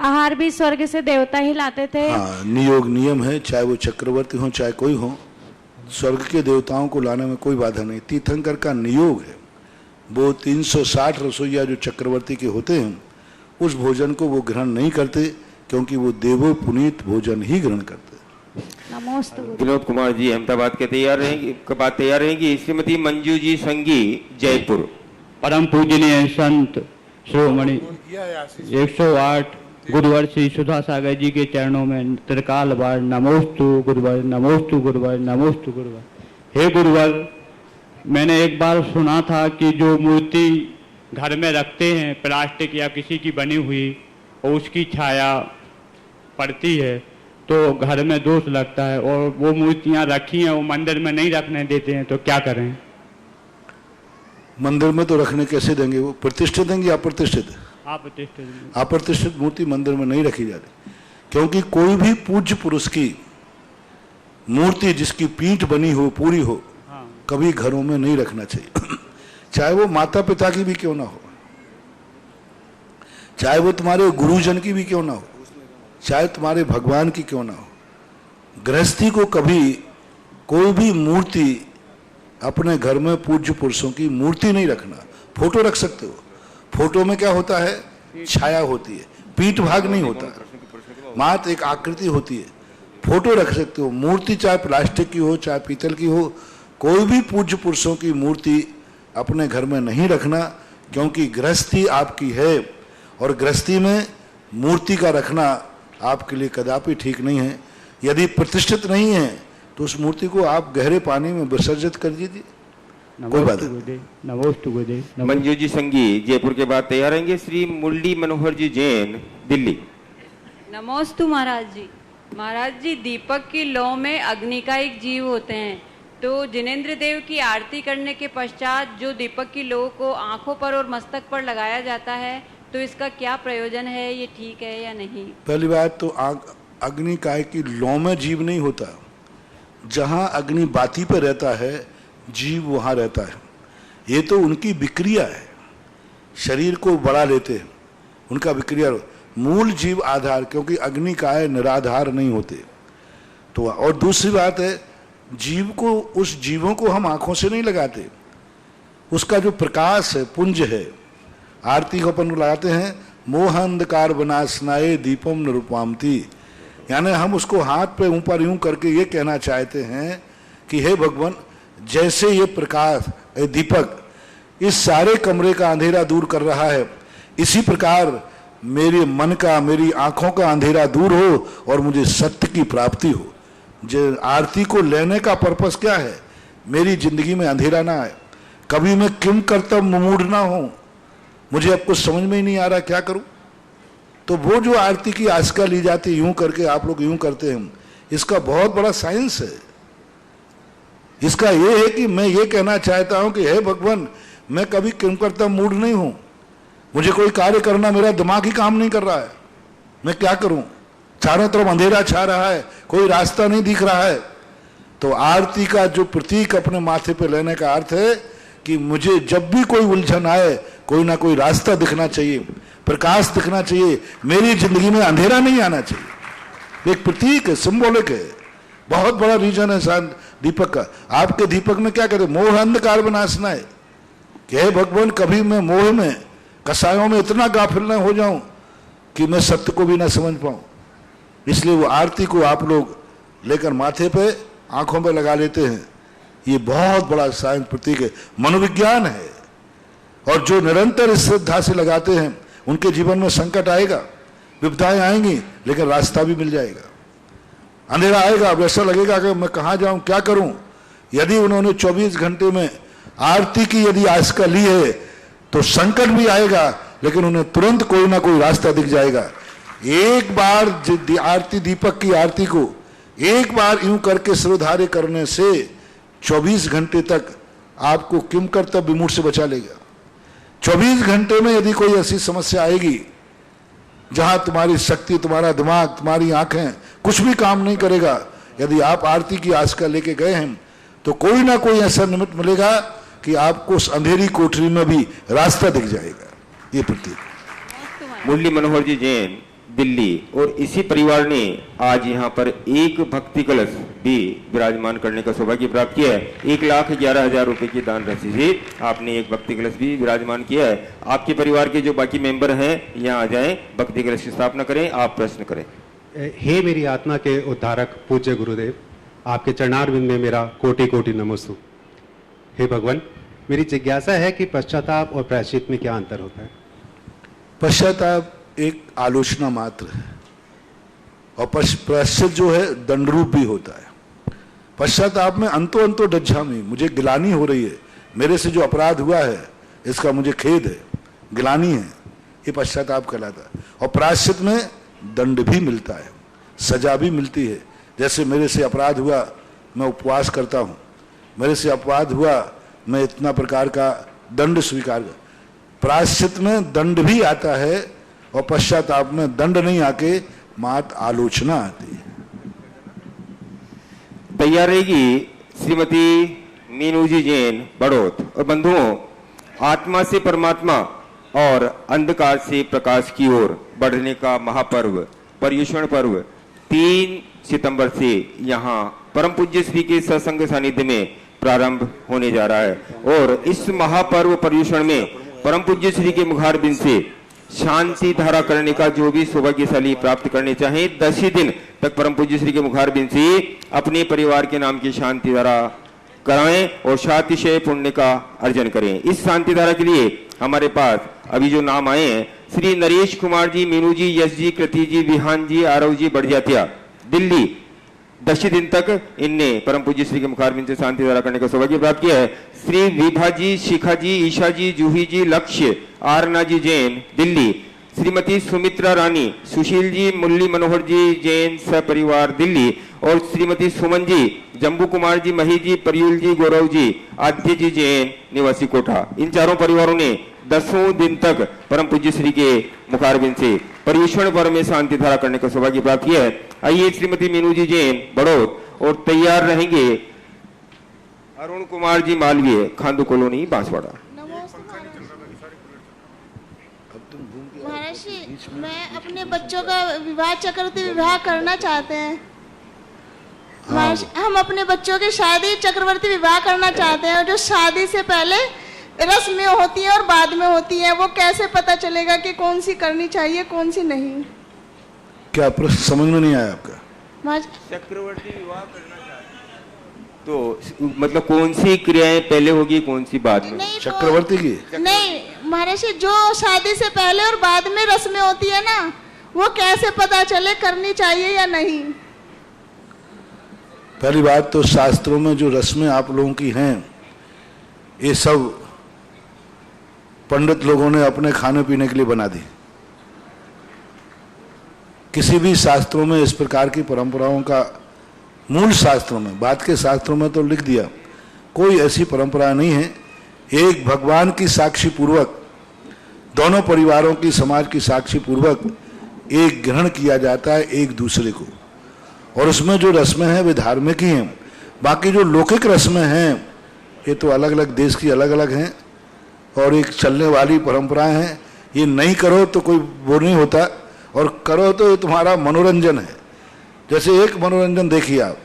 आहार भी स्वर्ग से देवता ही लाते थे? हाँ, नियोग नियम है, चाहे वो चक्रवर्ती हो चाहे कोई हो, स्वर्ग के देवताओं को लाने में कोई बाधा नहीं। तीर्थंकर का नियोग है, वो 360 रसोइया जो चक्रवर्ती के होते हैं उस भोजन को वो ग्रहण नहीं करते, क्योंकि वो देवो पुनीत भोजन ही ग्रहण करते। नमोस्तु। विनोद कुमार जी अहमदाबाद के तैयार रहेंगी श्रीमती मंजू जी संगी, जयपुर। परम पूजनीय संत शिरोमणि 108 गुरुवर श्री सुधा सागर जी के चरणों में त्रिकाल बार नमोस्तु गुरुवर, नमोस्तु गुरुवर, नमोस्तु गुरुवर। हे गुरुवर, मैंने एक बार सुना था कि जो मूर्ति घर में रखते हैं प्लास्टिक या किसी की बनी हुई और उसकी छाया पड़ती है तो घर में दोष लगता है, और वो मूर्तियां रखी हैं वो मंदिर में नहीं रखने देते हैं, तो क्या करें? मंदिर में तो रखने कैसे देंगे? वो प्रतिष्ठित देंगे या अप्रतिष्ठित? अप्रतिष्ठित मूर्ति मंदिर में नहीं रखी जाती, क्योंकि कोई भी पूज्य पुरुष की मूर्ति जिसकी पीठ बनी हो, पूरी हो, कभी घरों में नहीं रखना चाहिए। चाहे वो माता पिता की भी क्यों ना हो, चाहे वो तुम्हारे गुरुजन की भी क्यों ना हो, चाहे तुम्हारे भगवान की क्यों ना हो। गृहस्थी को कभी कोई भी मूर्ति अपने घर में पूज्य पुरुषों की मूर्ति नहीं रखना। फोटो रख सकते हो, फोटो में क्या होता है? छाया होती है, पीठ भाग नहीं होता, मात्र एक आकृति होती है। फोटो रख सकते हो, मूर्ति चाहे प्लास्टिक की हो चाहे पीतल की हो, कोई भी पूज्य पुरुषों की मूर्ति अपने घर में नहीं रखना, क्योंकि गृहस्थी आपकी है और गृहस्थी में मूर्ति का रखना आपके लिए कदापि ठीक नहीं है। यदि प्रतिष्ठित नहीं है तो उस मूर्ति को आप गहरे पानी में विसर्जित कर दीजिए, कोई बात नहीं। मंजू जी संगी जयपुर के बाद तैयार रहेंगे। श्री मुरली मनोहर जी जैन दिल्ली। नमोस्तु महाराज जी। महाराज जी, दीपक की लौ में अग्नि का एक जीव होते हैं, तो जिनेंद्र देव की आरती करने के पश्चात जो दीपक की लौ को आंखों पर और मस्तक पर लगाया जाता है, तो इसका क्या प्रयोजन है? ये ठीक है या नहीं? पहली बात तो अग्नि काय की लौ में जीव नहीं होता। जहां अग्नि बाती पे रहता है जीव वहां रहता है। ये तो उनकी विक्रिया है, शरीर को बढ़ा लेते हैं, उनका विक्रिया। मूल जीव आधार, क्योंकि अग्नि काय निराधार नहीं होते। तो और दूसरी बात है, जीव को, उस जीवों को हम आंखों से नहीं लगाते, उसका जो प्रकाश है, पुंज है। आरती को अपन लगाते हैं, मोह अंधकार बनासनाए दीपम निरूपामती, यानी हम उसको हाथ पे ऊपर यूं करके ये कहना चाहते हैं कि हे भगवान, जैसे ये प्रकाश दीपक इस सारे कमरे का अंधेरा दूर कर रहा है, इसी प्रकार मेरे मन का, मेरी आंखों का अंधेरा दूर हो और मुझे सत्य की प्राप्ति हो। जो आरती को लेने का पर्पस क्या है? मेरी जिंदगी में अंधेरा ना आए, कभी मैं किम कर्तव्य मूड ना हो, मुझे अब कुछ समझ में ही नहीं आ रहा क्या करूं। तो वो जो आरती की आस्का ली जाती है, यूं करके आप लोग यूं करते हैं, इसका बहुत बड़ा साइंस है। इसका ये है कि मैं ये कहना चाहता हूं कि हे भगवान, मैं कभी किम कर्तव्य मूड नहीं हूं, मुझे कोई कार्य करना, मेरा दिमाग ही काम नहीं कर रहा है, मैं क्या करूं? चारों तरफ अंधेरा छा रहा है, कोई रास्ता नहीं दिख रहा है। तो आरती का जो प्रतीक अपने माथे पे लेने का अर्थ है कि मुझे जब भी कोई उलझन आए, कोई ना कोई रास्ता दिखना चाहिए, प्रकाश दिखना चाहिए, मेरी जिंदगी में अंधेरा नहीं आना चाहिए। एक प्रतीक है, सिंबॉलिक है, बहुत बड़ा रीजन है शायद दीपक का। आपके दीपक में क्या कहते? मोह अंधकार बनासना है कि हे भगवान, कभी मैं मोह में, कसायों में इतना गाफिल न हो जाऊं कि मैं सत्य को भी ना समझ पाऊं। इसलिए वो आरती को आप लोग लेकर माथे पे, आंखों पे लगा लेते हैं। ये बहुत बड़ा साइंस प्रतीक है, मनोविज्ञान है। और जो निरंतर इस श्रद्धा से लगाते हैं, उनके जीवन में संकट आएगा, विपदाएं आएंगी, लेकिन रास्ता भी मिल जाएगा। अंधेरा आएगा, अब ऐसा लगेगा कि मैं कहाँ जाऊं, क्या करूं। यदि उन्होंने 24 घंटे में आरती की यदि आस्का ली है, तो संकट भी आएगा, लेकिन उन्हें तुरंत कोई ना कोई रास्ता दिख जाएगा। एक बार आरती, दीपक की आरती को एक बार यूं करके सिरोधार्य करने से 24 घंटे तक आपको किम कर्तव्य विमूढ़ से बचा लेगा। 24 घंटे में यदि कोई ऐसी समस्या आएगी जहां तुम्हारी शक्ति, तुम्हारा दिमाग, तुम्हारी आंखें कुछ भी काम नहीं करेगा, यदि आप आरती की आस्का लेके गए हैं, तो कोई ना कोई ऐसा निमित्त मिलेगा कि आपको उस अंधेरी कोठरी में भी रास्ता दिख जाएगा। ये प्रतीक। मुरली मनोहर जी जैन दिल्ली। और इसी परिवार ने आज यहाँ पर एक भक्ति कलश भी विराजमान करने का सौभाग्य प्राप्त किया है। 1,11,000 रुपए की दान राशि से आपने एक भक्ति कलश भी विराजमान किया है। आपके परिवार के जो बाकी मेंबर हैं यहाँ आ जाएं, भक्ति कलश की स्थापना करें, आप प्रश्न करें। हे मेरी आत्मा के उद्धारक पूज्य गुरुदेव, आपके चरणारविंद में मेरा कोटि कोटि नमोस्तु। हे भगवान, मेरी जिज्ञासा है कि पश्चाताप और प्रायश्चित में क्या अंतर होता है? पश्चाताप एक आलोचना मात्र है, और प्रायश्चित जो है दंडरूप भी होता है। पश्चाताप में अंतो डज्झामी, मुझे गिलानी हो रही है, मेरे से जो अपराध हुआ है इसका मुझे खेद है, गिलानी है, ये पश्चाताप कहलाता है। और प्रायश्चित में दंड भी मिलता है, सजा भी मिलती है। जैसे मेरे से अपराध हुआ, मैं उपवास करता हूँ, मेरे से अपराध हुआ, मैं इतना प्रकार का दंड स्वीकार कर। प्रायश्चित में दंड भी आता है और पश्चाताप में दंड नहीं आके मात आलोचना आती है। तैयार रहेगी श्रीमती मीनू जी जैन बड़ौत। और बंधुओं, आत्मा से परमात्मा और अंधकार से प्रकाश की ओर बढ़ने का महापर्व पर्युषण पर्व 3 सितंबर से यहाँ परम पूज्य श्री के सत्संग सानिध्य में प्रारंभ होने जा रहा है। और इस महापर्व पर्युषण में परम पूज्य श्री के मुखारबिंद से शांति धारा करने का जो भी सौभाग्यशाली प्राप्त करने चाहे 10 ही दिन तक परम पूज्य श्री के मुखारबिंद से अपने परिवार के नाम की शांति धारा कराएं और शातिशय पुण्य का अर्जन करें। इस शांति धारा के लिए हमारे पास अभी जो नाम आए हैं, श्री नरेश कुमार जी, मीनू जी, यश जी, कृति जी, विहान जी, आरव जी, बढ़ियातिया, दिल्ली 10 दिन तक इनने परम पूज्य श्री के मुखारबिंद से शांति धारा करने का सौभाग्य प्राप्त किया है। श्री विभा जी, शिखा जी, ईशा जी, जूही जी, लक्ष्य, आरना जी जैन, दिल्ली, श्रीमती सुमित्रा रानी, सुशील जी, मुरली मनोहर जी जैन सपरिवार, दिल्ली, और श्रीमती सुमन जी, जम्बू कुमार जी, मही जी, परियुल जी, गौरव जी, आद्य जी जैन निवासी कोटा। इन चारों परिवारों ने 10 दिन तक परम पूज्य श्री के मुखारबिंद से पर्युषण पर्व में शांति धारा करने का सौभाग्य प्राप्त किया है। आइए श्रीमती मीनू जी जैन बड़ौत और तैयार रहेंगे अरुण कुमार जी मालवीय, खांडू कॉलोनी, बांसवाड़ा। महाराज जी, मैं अपने बच्चों का विवाह चक्रवर्ती विवाह करना चाहते हैं। महाराज, हम अपने बच्चों की शादी चक्रवर्ती विवाह करना चाहते हैं। जो शादी से पहले रस्में होती है और बाद में होती है, वो कैसे पता चलेगा कि कौन सी करनी चाहिए कौन सी नहीं? क्या प्रश्न समझ में नहीं आया आपका? चक्रवर्ती विवाह करना चाहते तो मतलब कौन सी क्रियाएं पहले होगी कौन सी बाद में? चक्रवर्ती की नहीं महाराज जी, जो शादी से पहले और बाद में रस्में होती है ना, वो कैसे पता चले करनी चाहिए या नहीं? पहली बात तो शास्त्रों में जो रस्में आप लोगों की हैं, ये सब पंडित लोगों ने अपने खाने पीने के लिए बना दी। किसी भी शास्त्रों में इस प्रकार की परंपराओं का, मूल शास्त्रों में, बात के शास्त्रों में तो लिख दिया, कोई ऐसी परंपरा नहीं है। एक भगवान की साक्षी पूर्वक, दोनों परिवारों की, समाज की साक्षी पूर्वक एक ग्रहण किया जाता है एक दूसरे को, और उसमें जो रस्में हैं वे धार्मिक ही हैं। बाकी जो लौकिक रस्में हैं ये तो अलग अलग देश की अलग अलग हैं और एक चलने वाली परंपराएं हैं। ये नहीं करो तो कोई वो नहीं होता, और करो तो ये तुम्हारा मनोरंजन है। जैसे एक मनोरंजन देखिए आप,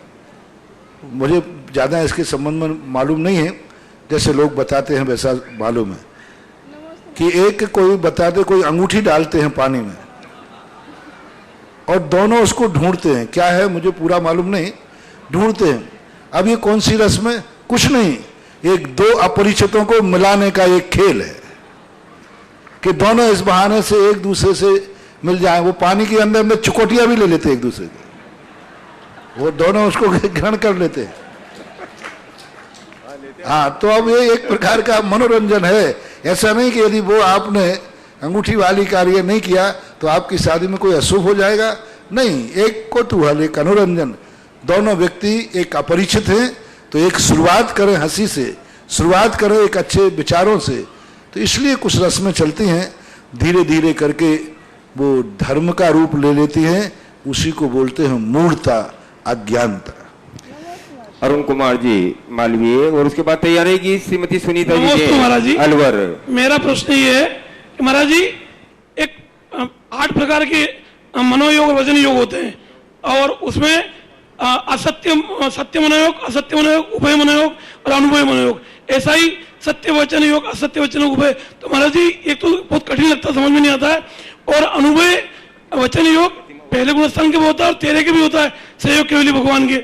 मुझे ज़्यादा इसके संबंध में मालूम नहीं है, जैसे लोग बताते हैं वैसा मालूम है कि एक कोई बताते, कोई अंगूठी डालते हैं पानी में और दोनों उसको ढूंढते हैं, क्या है मुझे पूरा मालूम नहीं, ढूंढते हैं। अब ये कौन सी रस्म है? कुछ नहीं, एक दो अपरिचितों को मिलाने का एक खेल है कि दोनों इस बहाने से एक दूसरे से मिल जाए। वो पानी के अंदर में चुकोटिया भी ले लेते हैं एक दूसरे के, वो दोनों उसको ग्रहण कर लेते हैं। हाँ, तो अब ये एक प्रकार का मनोरंजन है। ऐसा नहीं कि यदि वो आपने अंगूठी वाली कार्य नहीं किया तो आपकी शादी में कोई अशुभ हो जाएगा, नहीं, एक कौतूहल, एक मनोरंजन। दोनों व्यक्ति एक अपरिचित हैं तो एक शुरुआत करें हंसी से, शुरुआत करें एक अच्छे विचारों से, तो इसलिए कुछ रस्में चलती हैं, धीरे धीरे करके वो धर्म का रूप ले लेती हैं। उसी को बोलते हैं मूढ़ता, अज्ञानता। अरुण कुमार जी मालवीय, और उसके बाद तैयार रहेगी श्रीमती सुनीता जी अलवर। मेरा प्रश्न ये है कि महाराज जी, एक 8 प्रकार के मनोयोग और वचन योग होते हैं, और उसमें सत्य मनोयोग, असत्य मनोयोग, उभय मनोयोग और अनुभव मनोयोग। ऐसा ही सत्य वचन योग, असत्य वचन योग, उभय। तो महाराज जी, एक तो बहुत कठिन लगता है, समझ में नहीं आता है। और अनुभव वचन योग पहले गुणस्थान के भी होता है और 13 के भी होता है, सहयोग केवली भगवान के,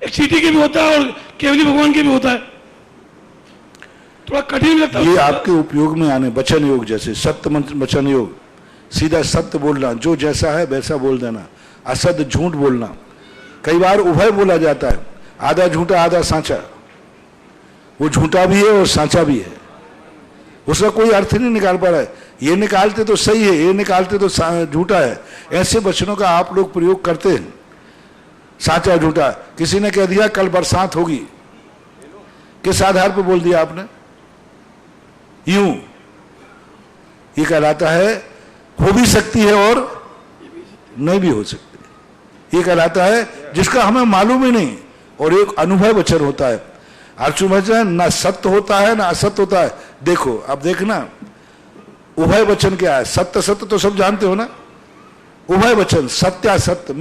एक चीटी के भी होता है और केवली भगवान के भी होता है। थोड़ा कठिन लगता है। ये आपके उपयोग में आने वचन योग, जैसे सत्य वचन योग, सीधा सत्य बोलना, जो जैसा है वैसा बोल देना, असत्य झूठ बोलना। कई बार उभय बोला जाता है, आधा झूठा आधा सांचा, वो झूठा भी है और सांचा भी है, उसका कोई अर्थ नहीं निकाल पा रहा है। ये निकालते तो सही है, ये निकालते तो झूठा है। ऐसे वचनों का आप लोग प्रयोग करते हैं, साचा झूठा। किसी ने कह दिया कल बरसात होगी, किस आधार पर बोल दिया आपने? यूं, ये कहलाता है हो भी सकती है और नहीं भी हो सकती। ये कहलाता है जिसका हमें मालूम ही नहीं, और एक अनुभव वचन होता है। अर्जुन वचन ना सत्य होता है ना असत्य होता है। देखो अब देखना, उभय वचन क्या है? सत्य सत्य तो सब जानते हो ना, उभय वचन सत्य असत्य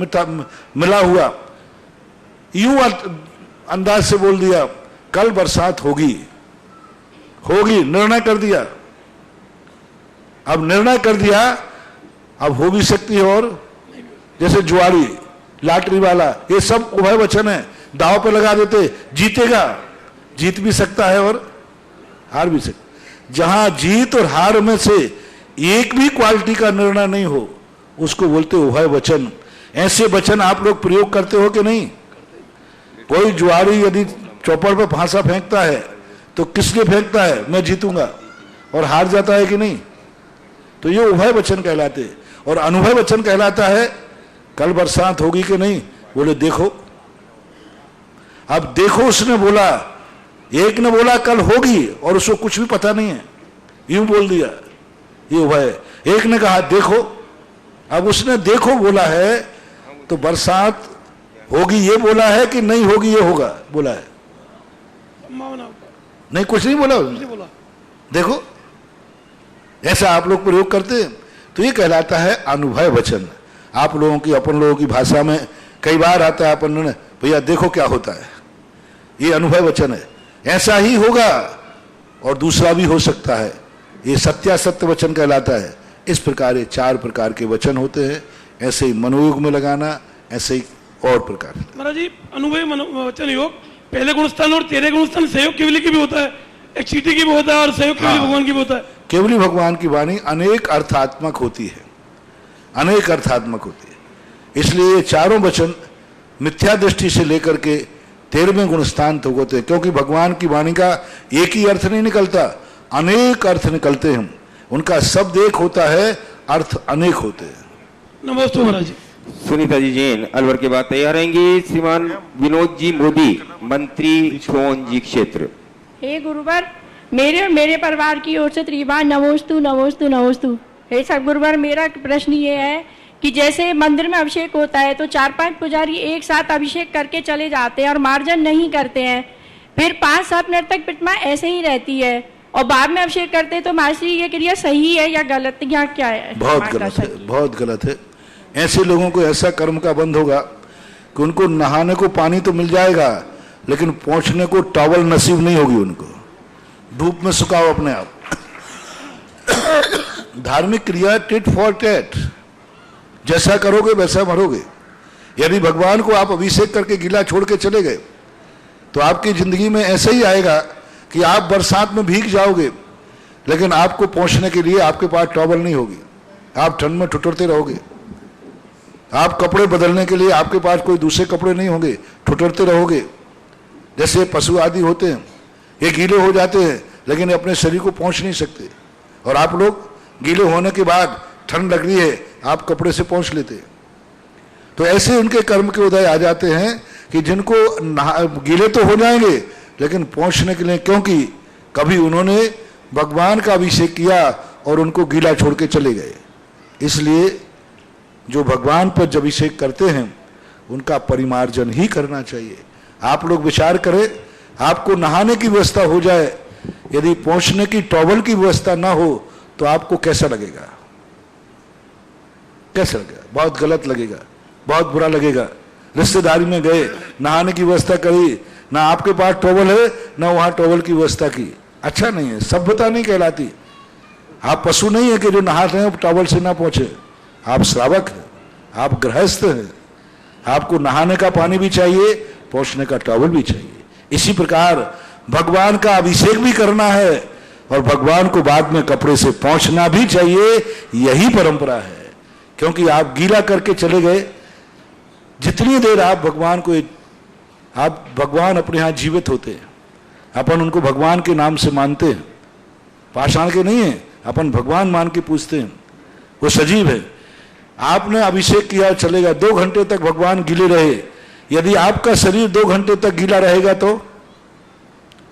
मिला हुआ। यूं अंदाज से बोल दिया कल बरसात होगी, होगी, निर्णय कर दिया। अब निर्णय कर दिया, अब हो भी सकती है और जैसे जुआरी, लॉटरी वाला, ये सब उभय वचन है। दाव पे लगा देते, जीतेगा, जीत भी सकता है और हार भी सकता। जहां जीत और हार में से एक भी क्वालिटी का निर्णय नहीं हो, उसको बोलते उभय वचन। ऐसे वचन आप लोग प्रयोग करते हो कि नहीं? कोई जुआरी यदि चौपड़ पे फांसा फेंकता है तो किस लिए फेंकता है? मैं जीतूंगा, और हार जाता है कि नहीं? तो ये उभय वचन कहलाते। और अनुभव वचन कहलाता है कल बरसात होगी कि नहीं? बोले देखो। अब देखो, उसने बोला, एक ने बोला कल होगी और उसको कुछ भी पता नहीं है, यूं बोल दिया, ये उभय। एक ने कहा देखो, अब उसने देखो बोला है तो बरसात होगी ये बोला है कि नहीं होगी ये होगा बोला है? नहीं, कुछ नहीं बोला उसने। देखो, ऐसा आप लोग प्रयोग करते हैं, तो ये कहलाता है अनुभव वचन। आप लोगों की, अपन लोगों की भाषा में कई बार आता है अपन ने, भैया देखो क्या होता है, ये अनुभव वचन है, ऐसा ही होगा और दूसरा भी हो सकता है, ये सत्यासत्य वचन कहलाता है। इस प्रकार ये 4 प्रकार के वचन होते हैं। ऐसे ही मनोयोग में लगाना, ऐसे ही और प्रकार। महाराज जी, अनुभव वचन योग पहले गुणस्थान और 13 गुणस्थान सहयोग केवली की भी होता है, एक चीटी की भी होता है और सहयोग केवली भगवान की भी होता है। केवली भगवान की वाणी अनेक अर्थात्मक होती है, अनेक अर्थात्मक होती है। इसलिए ये चारों वचन मिथ्या दृष्टि से लेकर के 13वें गुणस्थान तक होते हैं, क्योंकि भगवान की वाणी का एक ही अर्थ नहीं निकलता, अनेक अर्थ निकलते हैं। उनका शब्द एक होता है, अर्थ अनेक होते हैं। नमस्ते महाराज जी। सुनीता जी जैन अलवर के बाद तैयार रहेंगे श्रीमान विनोद जी मोदी, मंत्री छोन जी क्षेत्र। हे गुरुवर, मेरे और मेरे परिवार की ओर से त्रिबार नमोस्तु नमोस्तु नमोस्तु। हे सब गुरुवर, मेरा प्रश्न ये है कि जैसे मंदिर में अभिषेक होता है तो 4-5 पुजारी एक साथ अभिषेक करके चले जाते हैं और मार्जन नहीं करते हैं, फिर 5-7 मिनट तक प्रतिमा ऐसे ही रहती है और बाद में अभिषेक करते हैं, तो मासी ये क्रिया सही है या गलत, या क्या है? बहुत गलत है, बहुत गलत है। ऐसे लोगों को ऐसा कर्म का बंध होगा कि उनको नहाने को पानी तो मिल जाएगा, लेकिन पहुंचने को टॉवल नसीब नहीं होगी उनको। धूप में सुखाओ अपने आप। धार्मिक क्रिया टिट फॉर टैट, जैसा करोगे वैसा मरोगे। यदि भगवान को आप अभिषेक करके गीला छोड़ के चले गए तो आपकी जिंदगी में ऐसा ही आएगा कि आप बरसात में भीग जाओगे, लेकिन आपको पहुंचने के लिए आपके पास टॉवल नहीं होगी, आप ठंड में ठुठुरते रहोगे। आप कपड़े बदलने के लिए आपके पास कोई दूसरे कपड़े नहीं होंगे, ठुठुरते रहोगे। जैसे पशु आदि होते हैं, ये गीले हो जाते हैं लेकिन अपने शरीर को पहुंच नहीं सकते, और आप लोग गीले होने के बाद ठंड लग रही है, आप कपड़े से पहुंच लेते। तो ऐसे उनके कर्म के उदय आ जाते हैं कि जिनको गीले तो हो जाएंगे लेकिन पहुंचने के लिए, क्योंकि कभी उन्होंने भगवान का अभिषेक किया और उनको गीला छोड़ के चले गए। इसलिए जो भगवान पर जब अभिषेक करते हैं उनका परिमार्जन ही करना चाहिए। आप लोग विचार करें, आपको नहाने की व्यवस्था हो जाए, यदि पहुंचने की टॉवल की व्यवस्था ना हो तो आपको कैसा लगेगा? कैसा लगेगा? बहुत गलत लगेगा, बहुत बुरा लगेगा। रिश्तेदारी में गए, नहाने की व्यवस्था करी, ना आपके पास टॉवल है ना वहां टॉवल की व्यवस्था की, अच्छा नहीं है, सभ्यता नहीं कहलाती। आप पशु नहीं है कि जो नहाते हैं टॉवल से ना पहुंचे, आप श्रावक हैं, आप गृहस्थ हैं, आपको नहाने का पानी भी चाहिए, पहुंचने का टॉवल भी चाहिए। इसी प्रकार भगवान का अभिषेक भी करना है और भगवान को बाद में कपड़े से पहुंचना भी चाहिए, यही परंपरा है। क्योंकि आप गीला करके चले गए, जितनी देर आप भगवान को, आप भगवान अपने यहाँ जीवित होते हैं, अपन उनको भगवान के नाम से मानते हैं, पाषाण के नहीं है, अपन भगवान मान के पूछते हैं, वो सजीव है। आपने अभिषेक किया, चलेगा 2 घंटे तक भगवान गीले रहे, यदि आपका शरीर 2 घंटे तक गीला रहेगा तो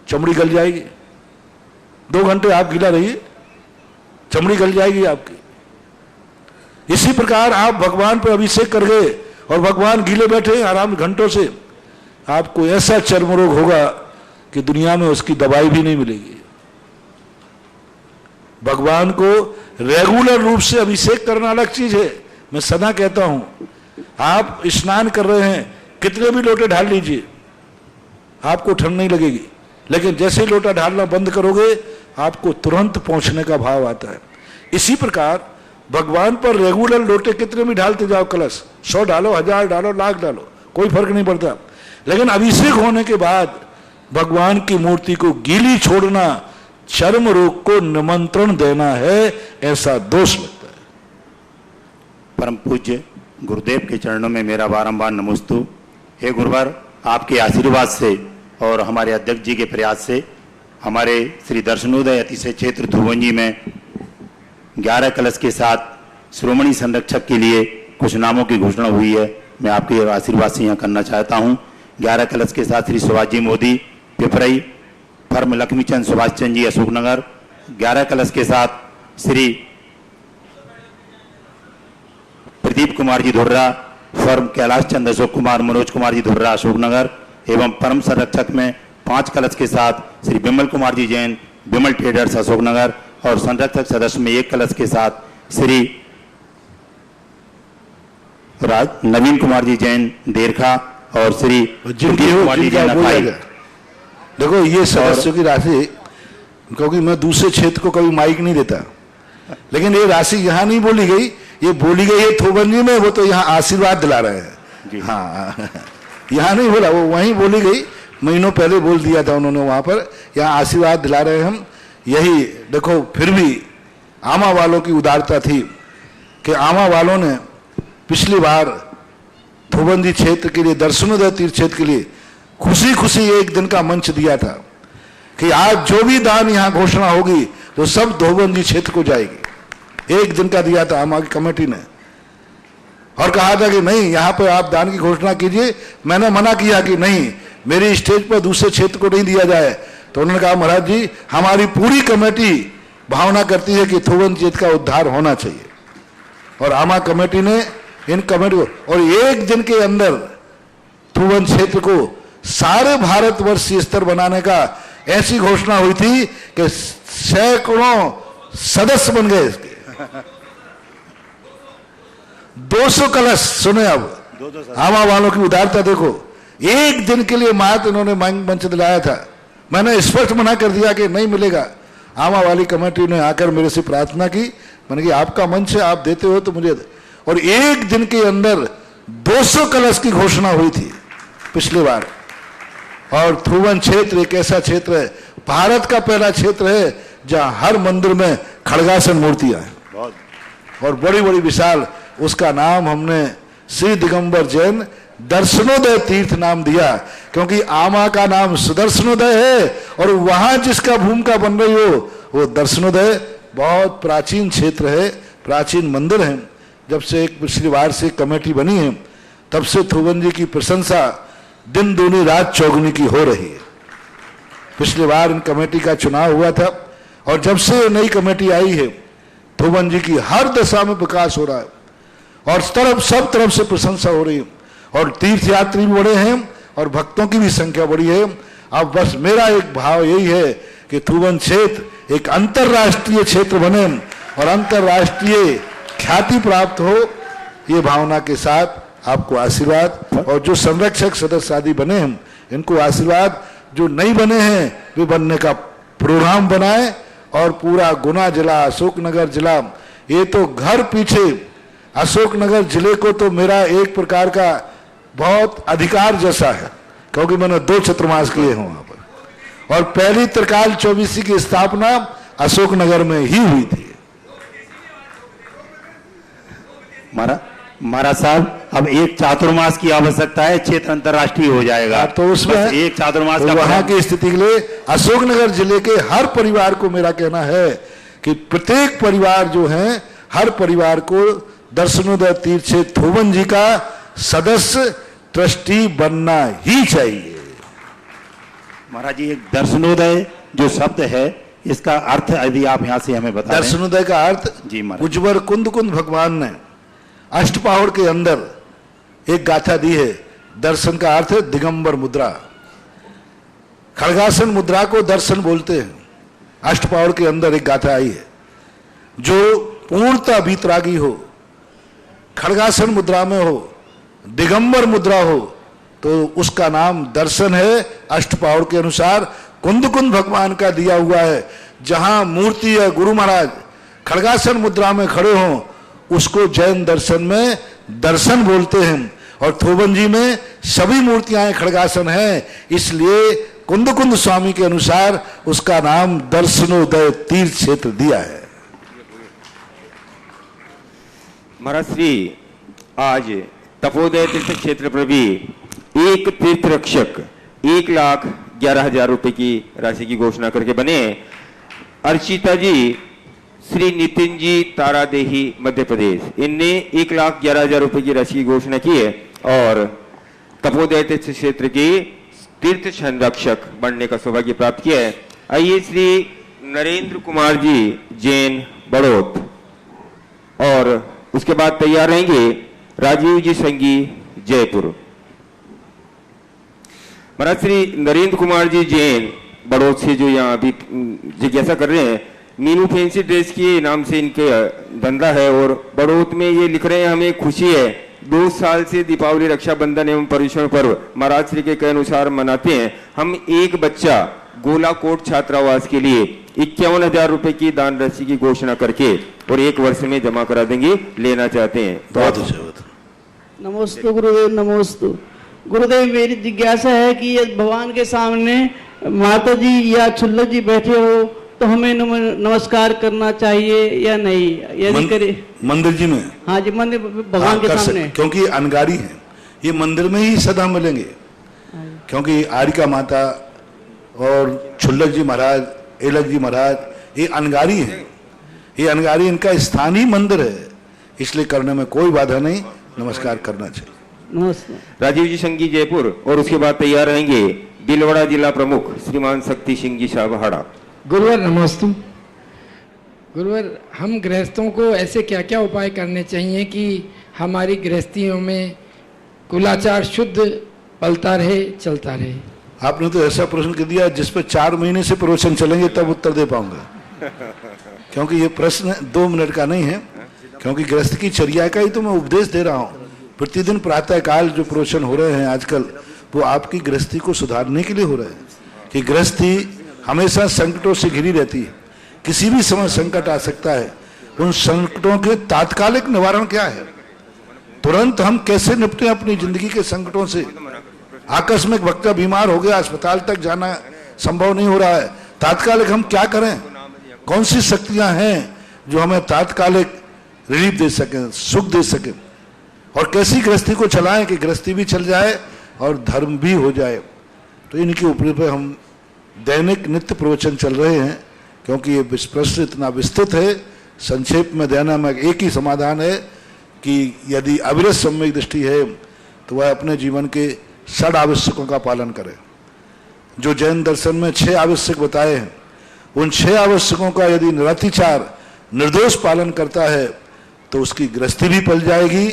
चमड़ी गल जाएगी, 2 घंटे आप गीला रहिए, चमड़ी गल जाएगी आपकी। इसी प्रकार आप भगवान पर अभिषेक कर गए और भगवान गीले बैठे आराम घंटों से, आपको ऐसा चर्म रोग होगा कि दुनिया में उसकी दवाई भी नहीं मिलेगी। भगवान को रेगुलर रूप से अभिषेक करना अलग चीज है। मैं सदा कहता हूं, आप स्नान कर रहे हैं, कितने भी लोटे ढाल लीजिए, आपको ठंड नहीं लगेगी, लेकिन जैसे ही लोटा ढालना बंद करोगे आपको तुरंत पहुंचने का भाव आता है। इसी प्रकार भगवान पर रेगुलर लोटे कितने भी ढालते जाओ, कलश 100 डालो, 1000 डालो, लाख डालो, कोई फर्क नहीं पड़ता, लेकिन अभिषेक होने के बाद भगवान की मूर्ति को गीली छोड़ना चर्म रोग को निमंत्रण देना है, ऐसा दोष लगता है। परम पूज्य गुरुदेव के चरणों में मेरा बारंबार नमोस्तु। हे गुरुवर, आपके आशीर्वाद से और हमारे अध्यक्ष जी के प्रयास से हमारे श्री दर्शनोदय अतिशय क्षेत्र थुवंजी में 11 कलश के साथ श्रोमणी संरक्षक के लिए कुछ नामों की घोषणा हुई है। मैं आपके आशीर्वाद से यहाँ करना चाहता हूँ। 11 कलश के साथ श्री सुभाष जी मोदी पिपरई, फर्म लक्ष्मीचंद सुभाष चंद जी अशोकनगर। 11 कलश के साथ श्री प्रदीप कुमार जी धुर्रा, फर्म कैलाश चंद अशोक कुमार मनोज कुमार जी धुर्रा अशोकनगर। एवं परम संरक्षक में 5 कलश के साथ श्री विमल कुमार जी जैन, विमल ट्रेडर्स अशोकनगर। और संरक्षक सदस्य में 1 कलश के साथ श्री नवीन कुमार जी जैन देरखा और श्री कुमार जी जैन अखाई। देखो ये सदस्यों की राशि, क्योंकि मैं दूसरे क्षेत्र को कभी माइक नहीं देता, लेकिन ये राशि यहाँ नहीं बोली गई, ये बोली गई है थोबंजी में, वो तो यहाँ आशीर्वाद दिला रहे हैं। हाँ, यहाँ नहीं बोला, वो वहीं बोली गई, महीनों पहले बोल दिया था उन्होंने वहां पर, यहाँ आशीर्वाद दिला रहे हैं हम। यही देखो, फिर भी आमा वालों की उदारता थी कि आमा वालों ने पिछली बार थोबंजी क्षेत्र के लिए, दर्शनोदय तीर्थ क्षेत्र के लिए खुशी खुशी एक दिन का मंच दिया था कि आज जो भी दान यहाँ घोषणा होगी तो सब थोबंजी क्षेत्र को जाएगी। एक दिन का दिया था आमा की कमेटी ने, और कहा था कि नहीं, यहाँ पर आप दान की घोषणा कीजिए। मैंने मना किया कि नहीं, मेरी स्टेज पर दूसरे क्षेत्र को नहीं दिया जाए। तो उन्होंने कहा, महाराज जी, हमारी पूरी कमेटी भावना करती है कि थोबंजी क्षेत्र का उद्धार होना चाहिए। और आमा कमेटी ने इन कमेटी को, और एक दिन के अंदर थोबंजी क्षेत्र को सारे भारतवर्षीय स्तर बनाने का ऐसी घोषणा हुई थी कि सैकड़ों सदस्य बन गए इसके। 200 कलश, सुने अब आमा वालों की उदारता देखो। एक दिन के लिए मात्र इन्होंने मंच दिलाया था। मैंने स्पष्ट मना कर दिया कि नहीं मिलेगा। आमा वाली कमेटी ने आकर मेरे से प्रार्थना की, मैंने कहा आपका मंच है, आप देते हो तो मुझे। और एक दिन के अंदर 200 कलश की घोषणा हुई थी पिछली बार। और थोबंजी क्षेत्र एक ऐसा क्षेत्र है, भारत का पहला क्षेत्र है जहां हर मंदिर में खड़गासन मूर्तियां हैं और बड़ी बड़ी विशाल। उसका नाम हमने श्री दिगंबर जैन दर्शनोदय तीर्थ नाम दिया, क्योंकि आमा का नाम सुदर्शनोदय है और वहां जिसका भूमिका बन रही हो वो दर्शनोदय। बहुत प्राचीन क्षेत्र है, प्राचीन मंदिर है। जब से एक पिछली बार से कमेटी बनी है तब से थोबंजी की प्रशंसा दिन दूनी रात चौगुनी की हो रही है। पिछली बार इन कमेटी का चुनाव हुआ था और जब से नई कमेटी आई है थोबंजी की हर दशा में विकास हो रहा है और सब तरफ से प्रशंसा हो रही है और तीर्थयात्री भी बढ़े हैं और भक्तों की भी संख्या बढ़ी है। अब बस मेरा एक भाव यही है कि थोबंजी क्षेत्र एक अंतर्राष्ट्रीय क्षेत्र बने और अंतर्राष्ट्रीय ख्याति प्राप्त हो। ये भावना के साथ आपको आशीर्वाद, और जो संरक्षक सदस्य आदि बने हैं इनको आशीर्वाद, जो नहीं बने हैं वे बनने का प्रोग्राम बनाए। और पूरा गुना जिला, अशोकनगर जिला, ये तो घर पीछे अशोकनगर जिले को तो मेरा एक प्रकार का बहुत अधिकार जैसा है, क्योंकि मैंने 2 चतुर्मास किए हैं वहां पर और पहली त्रिकाल चौबीसी की स्थापना अशोकनगर में ही हुई थी। महाराज साहब, अब एक चातुर्मास की आवश्यकता है, क्षेत्र अंतर्राष्ट्रीय हो जाएगा। तो उसमें एक चातुर्मास तो वहां की स्थिति के लिए अशोकनगर जिले के हर परिवार को मेरा कहना है कि प्रत्येक परिवार जो है, हर परिवार को दर्शनोदय तीर्थ क्षेत्र थोबंजी का सदस्य ट्रस्टी बनना ही चाहिए। महाराज जी, एक दर्शनोदय जो शब्द है इसका अर्थ यदि आप यहाँ से हमें बता दें। दर्शनोदय का अर्थ जी महाराज। उज्जवर कुंद कुंद भगवान ने अष्टपहाड़ के अंदर एक गाथा दी है। दर्शन का अर्थ है दिगंबर मुद्रा। खड़गासन मुद्रा को दर्शन बोलते हैं। अष्टपहाड़ के अंदर एक गाथा आई है जो पूर्णतः वीतरागी हो, खड़गासन मुद्रा में हो, दिगंबर मुद्रा हो, तो उसका नाम दर्शन है। अष्टपहाड़ के अनुसार कुंद कुंद भगवान का दिया हुआ है। जहां मूर्ति है गुरु महाराज खड़गासन मुद्रा में खड़े हों, उसको जैन दर्शन में दर्शन बोलते हैं। और थोबन जी में सभी मूर्तियां खड़गासन हैं, इसलिए कुंद कुंद स्वामी के अनुसार उसका नाम दर्शनोदय तीर्थ क्षेत्र दिया है। महाराज श्री आज तपोदय तीर्थ क्षेत्र पर भी एक तीर्थ रक्षक 1,11,000 रुपए की राशि की घोषणा करके बने। अर्चिता जी श्री नितिन जी तारादेही मध्य प्रदेश, इनने 1,11,000 रुपए की राशि की घोषणा की है और तपोदय तीर्थ क्षेत्र की तीर्थ संरक्षक बनने का सौभाग्य प्राप्त किया है। आइए श्री नरेंद्र कुमार जी जैन बड़ौत और उसके बाद तैयार रहेंगे राजीव जी संगी जयपुर। महाराज श्री नरेंद्र कुमार जी जैन बड़ौत से जो यहाँ अभी जिज्ञासा कर रहे हैं, मीनू फैंसी ड्रेस के नाम से इनके धंधा है और बड़ौत में ये लिख रहे हैं हमें खुशी है 2 साल से दीपावली रक्षाबंधन एवं पर्युषण पर्व महाराज श्री के अनुसार मनाते हैं। हम एक बच्चा गोलाकोट छात्रावास के लिए 51,000 रुपए की दान राशि की घोषणा करके और 1 वर्ष में जमा करा देंगे, लेना चाहते हैं। बहुत अच्छा। नमोस्तु गुरुदेव, नमोस्तु गुरुदेव। मेरी जिज्ञासा है कि यदि भगवान के सामने माता जी या छुल्लक जी बैठे हो तो हमें नमस्कार करना चाहिए या नहीं? यदि करे मंदिर जी में? हाँ जी, मंदिर भगवान के सामने, क्योंकि अनगारी है ये मंदिर में ही सदा मिलेंगे। क्योंकि आरिका माता और छुल्लक जी महाराज, एलक जी महाराज ये अनगारी हैं। ये अनगारी इनका स्थानीय मंदिर है, इसलिए करने में कोई बाधा नहीं, नमस्कार करना चाहिए। नमस्कार। राजीव जी संगी जयपुर और उसके बाद तैयार रहेंगे भीलवाड़ा जिला प्रमुख श्रीमान शक्ति सिंह जी साहब। गुरुवर नमस्तु। गुरुवर, हम गृहस्थों को ऐसे क्या क्या उपाय करने चाहिए कि हमारी गृहस्थियों में कुलाचार शुद्ध पलता रहे, चलता रहे? आपने तो ऐसा प्रश्न कर दिया जिस पर 4 महीने से प्रवचन चलेंगे तब उत्तर दे पाऊंगा। क्योंकि ये प्रश्न 2 मिनट का नहीं है, क्योंकि गृहस्थ की चर्या का ही तो मैं उपदेश दे रहा हूँ। प्रतिदिन प्रातः काल जो प्रवचन हो रहे हैं आजकल, वो आपकी गृहस्थी को सुधारने के लिए हो रहे हैं। कि गृहस्थी हमेशा संकटों से घिरी रहती है, किसी भी समय संकट आ सकता है। उन संकटों के तात्कालिक निवारण क्या है? तुरंत हम कैसे निपटे अपनी जिंदगी के संकटों से? आकस्मिक वक्ता बीमार हो गया, अस्पताल तक जाना संभव नहीं हो रहा है, तात्कालिक हम क्या करें? कौन सी शक्तियां हैं जो हमें तात्कालिक रिलीफ दे सकें, सुख दे सकें? और कैसी गृहस्थी को चलाएं कि गृहस्थी भी चल जाए और धर्म भी हो जाए? तो इनके ऊपर पे हम दैनिक नित्य प्रवचन चल रहे हैं। क्योंकि ये प्रश्न इतना विस्तृत है, संक्षेप में देना में एक ही समाधान है कि यदि अविरत सम्यक दृष्टि है तो वह अपने जीवन के 6 आवश्यकों का पालन करे। जो जैन दर्शन में 6 आवश्यक बताए हैं, उन 6 आवश्यकों का यदि निरतिचार निर्दोष पालन करता है तो उसकी गृहस्थी भी पल जाएगी,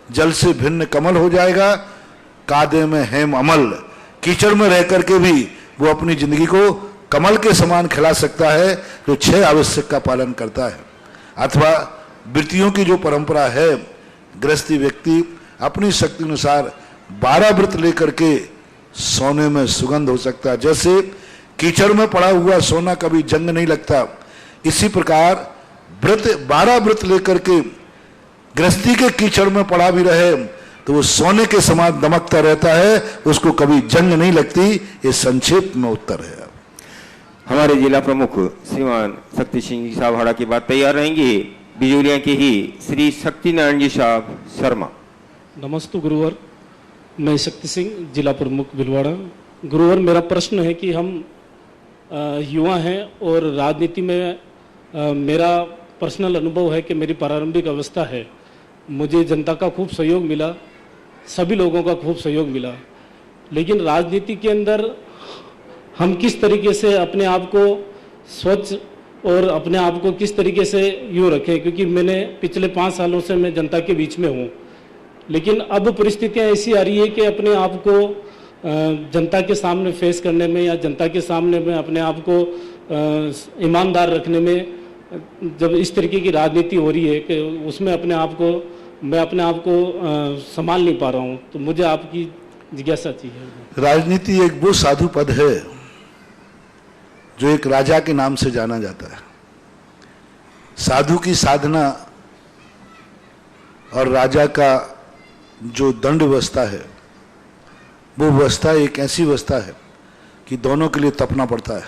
जल से भिन्न कमल हो जाएगा, कादे में हेम अमल, कीचड़ में रह करके भी वो अपनी जिंदगी को कमल के समान खिला सकता है जो 6 आवश्यक का पालन करता है। अथवा वृत्तियों की जो परंपरा है, गृहस्थी व्यक्ति अपनी शक्ति अनुसार 12 व्रत लेकर के सोने में सुगंध हो सकता है। जैसे कीचड़ में पड़ा हुआ सोना कभी जंग नहीं लगता, इसी प्रकार 12 व्रत लेकर के गृहस्थी के कीचड़ में पड़ा भी रहे तो वो सोने के समान दमकता रहता है, उसको कभी जंग नहीं लगती। ये संक्षेप में उत्तर है। हमारे जिला प्रमुख श्रीमान शक्ति सिंह जी साहब हाड़ा की बात तैयार रहेंगे बिजूलिया के ही श्री शक्ति नारायण जी साहब शर्मा। नमस्ते गुरुवर, मैं शक्ति सिंह जिला प्रमुख भिलवाड़ा। गुरुवर, मेरा प्रश्न है कि हम युवा हैं और राजनीति में मेरा पर्सनल अनुभव है कि मेरी प्रारंभिक अवस्था है, मुझे जनता का खूब सहयोग मिला, सभी लोगों का खूब सहयोग मिला, लेकिन राजनीति के अंदर हम किस तरीके से अपने आप को स्वच्छ और अपने आप को किस तरीके से यूँ रखें, क्योंकि मैंने पिछले 5 सालों से मैं जनता के बीच में हूँ, लेकिन अब परिस्थितियाँ ऐसी आ रही है कि अपने आप को जनता के सामने फेस करने में या जनता के सामने में अपने आप को ईमानदार रखने में जब इस तरीके की राजनीति हो रही है कि उसमें मैं अपने आप को संभाल नहीं पा रहा हूँ, तो मुझे आपकी जिज्ञासा चाहिए। राजनीति एक वो साधु पद है जो एक राजा के नाम से जाना जाता है। साधु की साधना और राजा का जो दंड व्यवस्था है, वो व्यवस्था एक ऐसी व्यवस्था है कि दोनों के लिए तपना पड़ता है,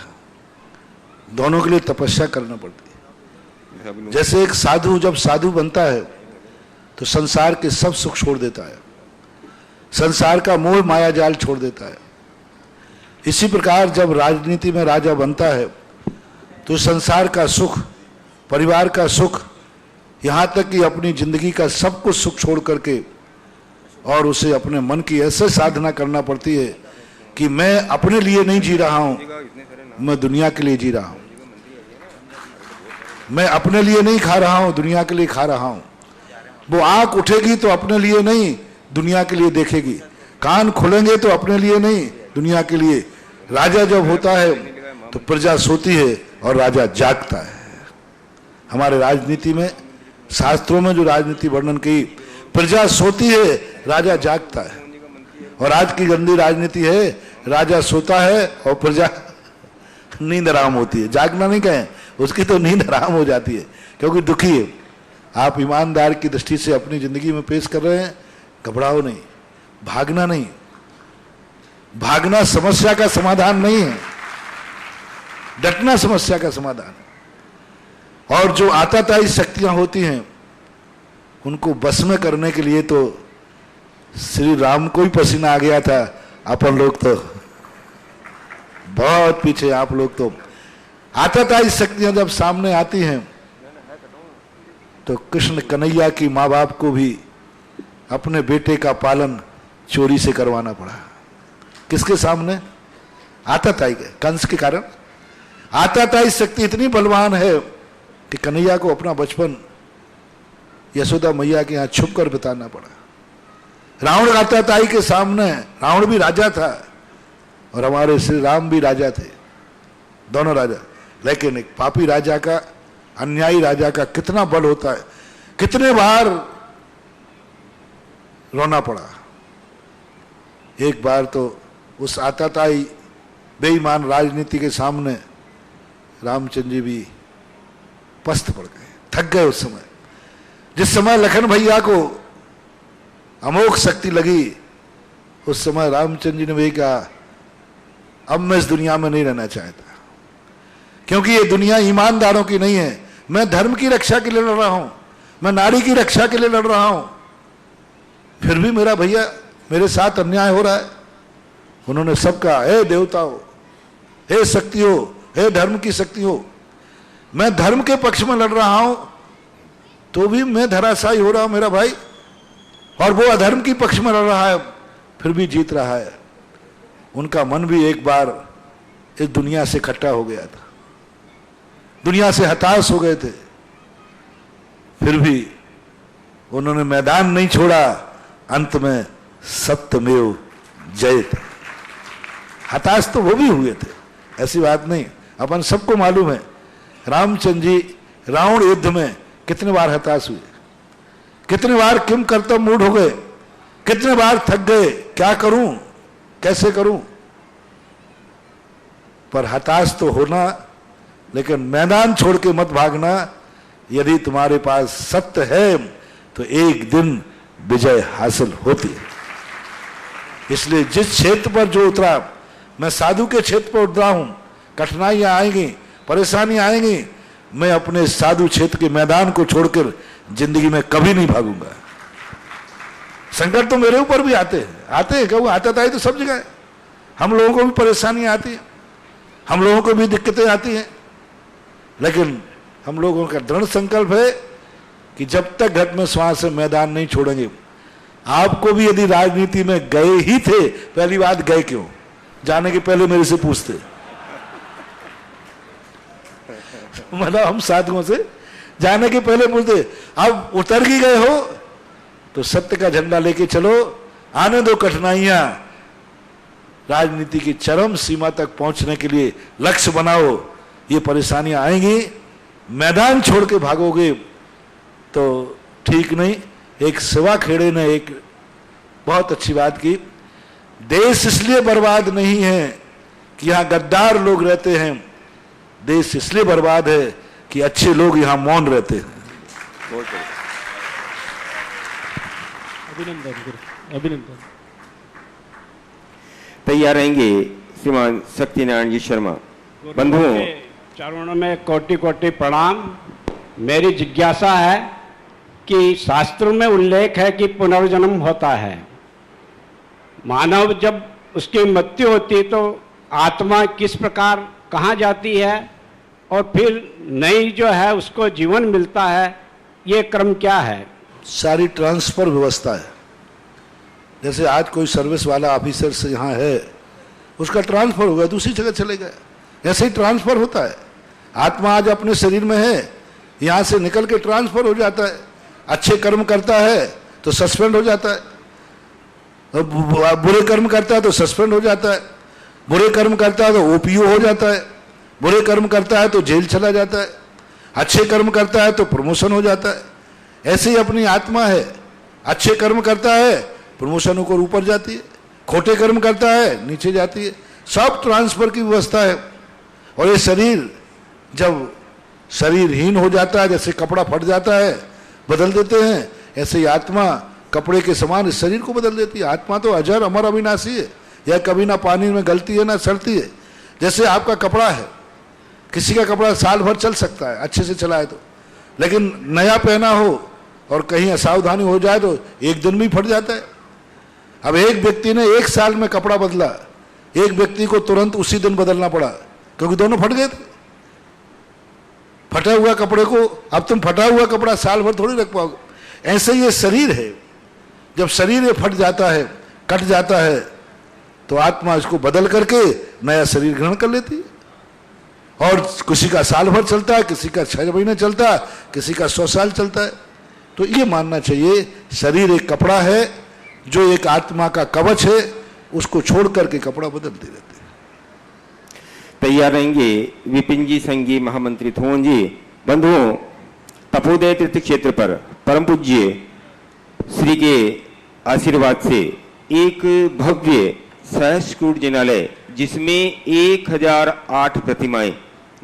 दोनों के लिए तपस्या करना पड़ती है। जैसे एक साधु जब साधु बनता है तो संसार के सब सुख छोड़ देता है, संसार का मोह माया जाल छोड़ देता है। इसी प्रकार जब राजनीति में राजा बनता है तो संसार का सुख, परिवार का सुख, यहाँ तक कि अपनी जिंदगी का सब कुछ सुख छोड़ करके और उसे अपने मन की ऐसे साधना करना पड़ती है कि मैं अपने लिए नहीं जी रहा हूं, मैं दुनिया के लिए जी रहा हूं। मैं अपने लिए नहीं खा रहा हूं, दुनिया के लिए खा रहा हूं। वो आंख उठेगी तो अपने लिए नहीं, दुनिया के लिए देखेगी। कान खुलेंगे तो अपने लिए नहीं, दुनिया के लिए। राजा जब होता है तो प्रजा सोती है और राजा जागता है। हमारे राजनीति में, शास्त्रों में जो राजनीति वर्णन की, प्रजा सोती है, राजा जागता है। और आज की गंदी राजनीति है, राजा सोता है और प्रजा नींद आराम होती है। जागना नहीं कहें, उसकी तो नींद आराम हो जाती है क्योंकि दुखी है। आप ईमानदार की दृष्टि से अपनी जिंदगी में पेश कर रहे हैं, घबराओ नहीं, भागना नहीं। भागना समस्या का समाधान नहीं है, डटना समस्या का समाधान है। और जो आताताई शक्तियां होती हैं उनको बस में करने के लिए तो श्री राम को ही पसीना आ गया था। अपन लोग तो बहुत पीछे, आप लोग तो। आताताई शक्तियां जब सामने आती हैं तो कृष्ण कन्हैया की माँ बाप को भी अपने बेटे का पालन चोरी से करवाना पड़ा। किसके सामने? आताताई के, कंस के कारण। आताताई शक्ति इतनी बलवान है कि कन्हैया को अपना बचपन यशोदा मैया के यहाँ छुप कर बिताना पड़ा। रावण आताताई के सामने, रावण भी राजा था और हमारे श्री राम भी राजा थे, दोनों राजा। लेकिन एक पापी राजा का, अन्यायी राजा का कितना बल होता है, कितने बार रोना पड़ा। एक बार तो उस आताताई बेईमान राजनीति के सामने रामचंद्र जी भी पस्त पड़ गए, थक गए। उस समय, जिस समय लखन भैया को अमोघ शक्ति लगी, उस समय रामचंद्र जी ने भी कहा अब मैं इस दुनिया में नहीं रहना चाहता, क्योंकि ये दुनिया ईमानदारों की नहीं है। मैं धर्म की रक्षा के लिए लड़ रहा हूं, मैं नारी की रक्षा के लिए लड़ रहा हूं, फिर भी मेरा भैया मेरे साथ अन्याय हो रहा है। उन्होंने सबका, हे देवताओं, हे शक्तियों, हे धर्म की शक्तियों, मैं धर्म के पक्ष में लड़ रहा हूं तो भी मैं धराशायी हो रहा हूं मेरा भाई, और वो अधर्म की पक्ष में लड़ रहा है फिर भी जीत रहा है। उनका मन भी एक बार इस दुनिया से खट्टा हो गया था, दुनिया से हताश हो गए थे, फिर भी उन्होंने मैदान नहीं छोड़ा। अंत में सत्यमेव जयते। हताश तो वो भी हुए थे, ऐसी बात नहीं, अपन सबको मालूम है। रामचंद्र जी रावण युद्ध में कितने बार हताश हुए, कितने बार किम कर्तव्य मूड हो गए, कितने बार थक गए, क्या करूं, कैसे करूं। पर हताश तो होना, लेकिन मैदान छोड़ के मत भागना। यदि तुम्हारे पास सत्य है तो एक दिन विजय हासिल होती है। इसलिए जिस क्षेत्र पर जो उतरा, मैं साधु के क्षेत्र पर उतरा हूं, कठिनाइयां आएंगी, परेशानियां आएंगी, मैं अपने साधु क्षेत्र के मैदान को छोड़कर जिंदगी में कभी नहीं भागूंगा। संकट तो मेरे ऊपर भी आते हैं क्या? वो आता था ही तो सब जगह है। हम लोगों को भी परेशानियां आती हैं, हम लोगों को भी दिक्कतें आती हैं, लेकिन हम लोगों का दृढ़ संकल्प है कि जब तक घट में श्वास से मैदान नहीं छोड़ेंगे। आपको भी यदि राजनीति में गए ही थे, पहली बात गए क्यों? जाने के पहले मेरे से पूछते। मतलब हम साधुओं से जाने के पहले पूछते, अब उतर ही गए हो तो सत्य का झंडा लेके चलो, आने दो कठिनाइयां, राजनीति की चरम सीमा तक पहुंचने के लिए लक्ष्य बनाओ। ये परेशानियां आएंगी, मैदान छोड़ के भागोगे तो ठीक नहीं। एक शिवा खेड़े ने एक बहुत अच्छी बात की, देश इसलिए बर्बाद नहीं है कि यहां गद्दार लोग रहते हैं, देश इसलिए बर्बाद है कि अच्छे लोग यहां मौन रहते हैं। अभिनंदन अभिनंदन। तैयार रहेंगे श्रीमान शक्ति नारायण जी शर्मा। बंधुओं, चरणों में कोटि कोटि प्रणाम। मेरी जिज्ञासा है कि शास्त्रों में उल्लेख है कि पुनर्जन्म होता है, मानव जब उसकी मृत्यु होती है तो आत्मा किस प्रकार कहाँ जाती है और फिर नई जो है उसको जीवन मिलता है, ये क्रम क्या है? सारी ट्रांसफर व्यवस्था है। जैसे आज कोई सर्विस वाला ऑफिसर से यहाँ है, उसका ट्रांसफर हो गया, दूसरी जगह चले गए, ऐसे ही ट्रांसफर होता है। आत्मा आज अपने शरीर में है, यहाँ से निकल के ट्रांसफर हो जाता है। अच्छे कर्म करता है तो सस्पेंड हो जाता है, बुरे कर्म करता है तो सस्पेंड हो जाता है, बुरे कर्म करता है तो ओपीओ हो जाता है, बुरे कर्म करता है तो जेल चला जाता है, अच्छे कर्म करता है तो प्रमोशन हो जाता है। ऐसे ही अपनी आत्मा है, अच्छे कर्म करता है प्रमोशन होकर ऊपर जाती है, खोटे कर्म करता है नीचे जाती है। सब ट्रांसफर की व्यवस्था है। और ये शरीर जब शरीरहीन हो जाता है, जैसे कपड़ा फट जाता है बदल देते हैं, ऐसे ही आत्मा कपड़े के समान इस शरीर को बदल देती है। आत्मा तो अजर अमर अविनाशी है, यह कभी ना पानी में गलती है ना सड़ती है। जैसे आपका कपड़ा है, किसी का कपड़ा साल भर चल सकता है अच्छे से चलाए तो, लेकिन नया पहना हो और कहीं असावधानी हो जाए तो एक दिन में फट जाता है। अब एक व्यक्ति ने एक साल में कपड़ा बदला, एक व्यक्ति को तुरंत उसी दिन बदलना पड़ा क्योंकि दोनों फट गए थे। फटा हुआ कपड़े को अब तुम फटा हुआ कपड़ा साल भर थोड़ी रख पाओगे। ऐसे ये शरीर है, जब शरीर ये फट जाता है, कट जाता है, तो आत्मा इसको बदल करके नया शरीर ग्रहण कर लेती है। और किसी का साल भर चलता है, किसी का 6 महीने चलता है, किसी का 100 साल चलता है। तो ये मानना चाहिए शरीर एक कपड़ा है, जो एक आत्मा का कवच है, उसको छोड़ करके कपड़ा बदलते रहते हैं। तैयार रहेंगे विपिन जी संघी महामंत्री थोन जी। बंधुओं, तपोदय तीर्थ क्षेत्र पर परम पूज्य श्री के आशीर्वाद से एक भव्य सहस्त्रकूट जिनालय, जिसमें 1008 प्रतिमाएं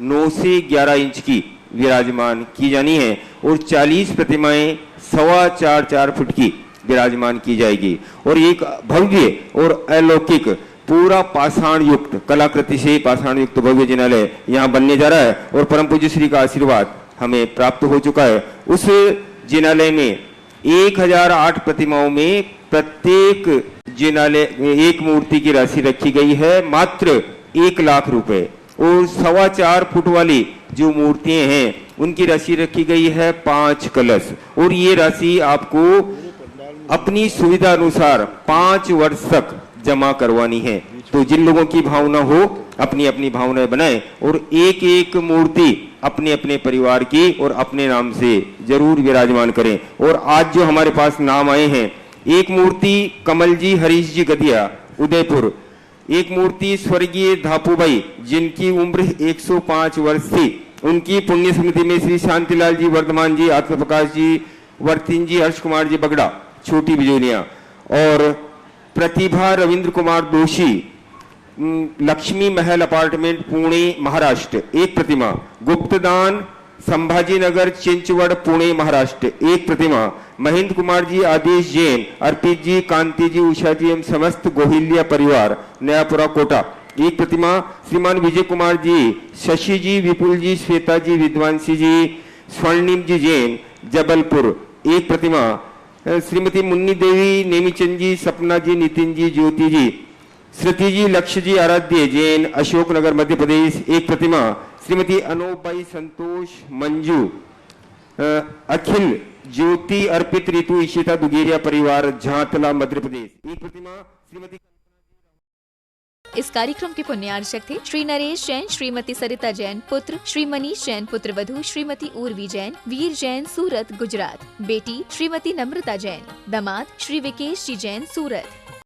9 से 11 इंच की विराजमान की जानी है और 40 प्रतिमाएं 4.25 फुट की विराजमान की जाएगी। और एक भव्य और अलौकिक पूरा पाषाण युक्त कलाकृति से पाषाण युक्त भव्य जिनालय यहाँ बनने जा रहा है और परम पूज्य श्री का आशीर्वाद हमें प्राप्त हो चुका है। उस जिनालय में 1008 प्रतिमाओं में प्रत्येक जिनालय एक मूर्ति की राशि रखी गई है मात्र 1 लाख रुपए, और 4.25 फुट वाली जो मूर्तियां हैं उनकी राशि रखी गई है 5 कलश। और ये राशि आपको अपनी सुविधा अनुसार 5 वर्ष तक जमा करवानी है। तो जिन लोगों की भावना हो अपनी अपनी भावनाएं बनाएं और एक एक मूर्ति अपने अपने परिवार की और अपने नाम से जरूर विराजमान करें। और आज जो हमारे पास नाम आए हैं, एक मूर्ति कमल जी हरीश जी गदिया उदयपुर, एक मूर्ति स्वर्गीय धापूबाई जिनकी उम्र 105 वर्ष थी, उनकी पुण्य स्मृति में श्री शांतिलाल जी वर्धमान जी, आत्मप्रकाश जी वर्तिन जी, हर्ष कुमार जी बगड़ा छोटी बिजोलियां, और प्रतिभा रविंद्र कुमार दोषी लक्ष्मी महल अपार्टमेंट पुणे महाराष्ट्र एक प्रतिमा, गुप्तदान संभाजी नगर चिंचवड़ पुणे महाराष्ट्र एक प्रतिमा, महेंद्र कुमार जी आदेश जैन, अर्पित जी, कांति जी, उषा जी एवं समस्त गोहिल्या परिवार नयापुरा कोटा एक प्रतिमा, श्रीमान विजय कुमार जी, शशि जी, विपुल जी, श्वेता जी, विद्वांसी जी, स्वर्णिम जी जैन जबलपुर एक प्रतिमा, श्रीमती मुन्नी देवी, नेमीचंद जी, सपना जी, नितिन जी, ज्योति जी, श्रुति जी, लक्ष्य जी आराध्य जैन अशोक नगर मध्य प्रदेश एक प्रतिमा, श्रीमती अनोबाई संतोष मंजू, अखिल ज्योति अर्पित ऋतु इशिता दुगेरिया परिवार झांतला मध्य प्रदेश एक प्रतिमा, श्रीमती इस कार्यक्रम के पुण्यार्चक थे श्री नरेश जैन, श्रीमती सरिता जैन, पुत्र श्री मनीष जैन, पुत्र वधू श्रीमती उर्वी जैन, वीर जैन, सूरत, गुजरात, बेटी श्रीमती नम्रता जैन, दामाद श्री विकेश जी जैन, सूरत।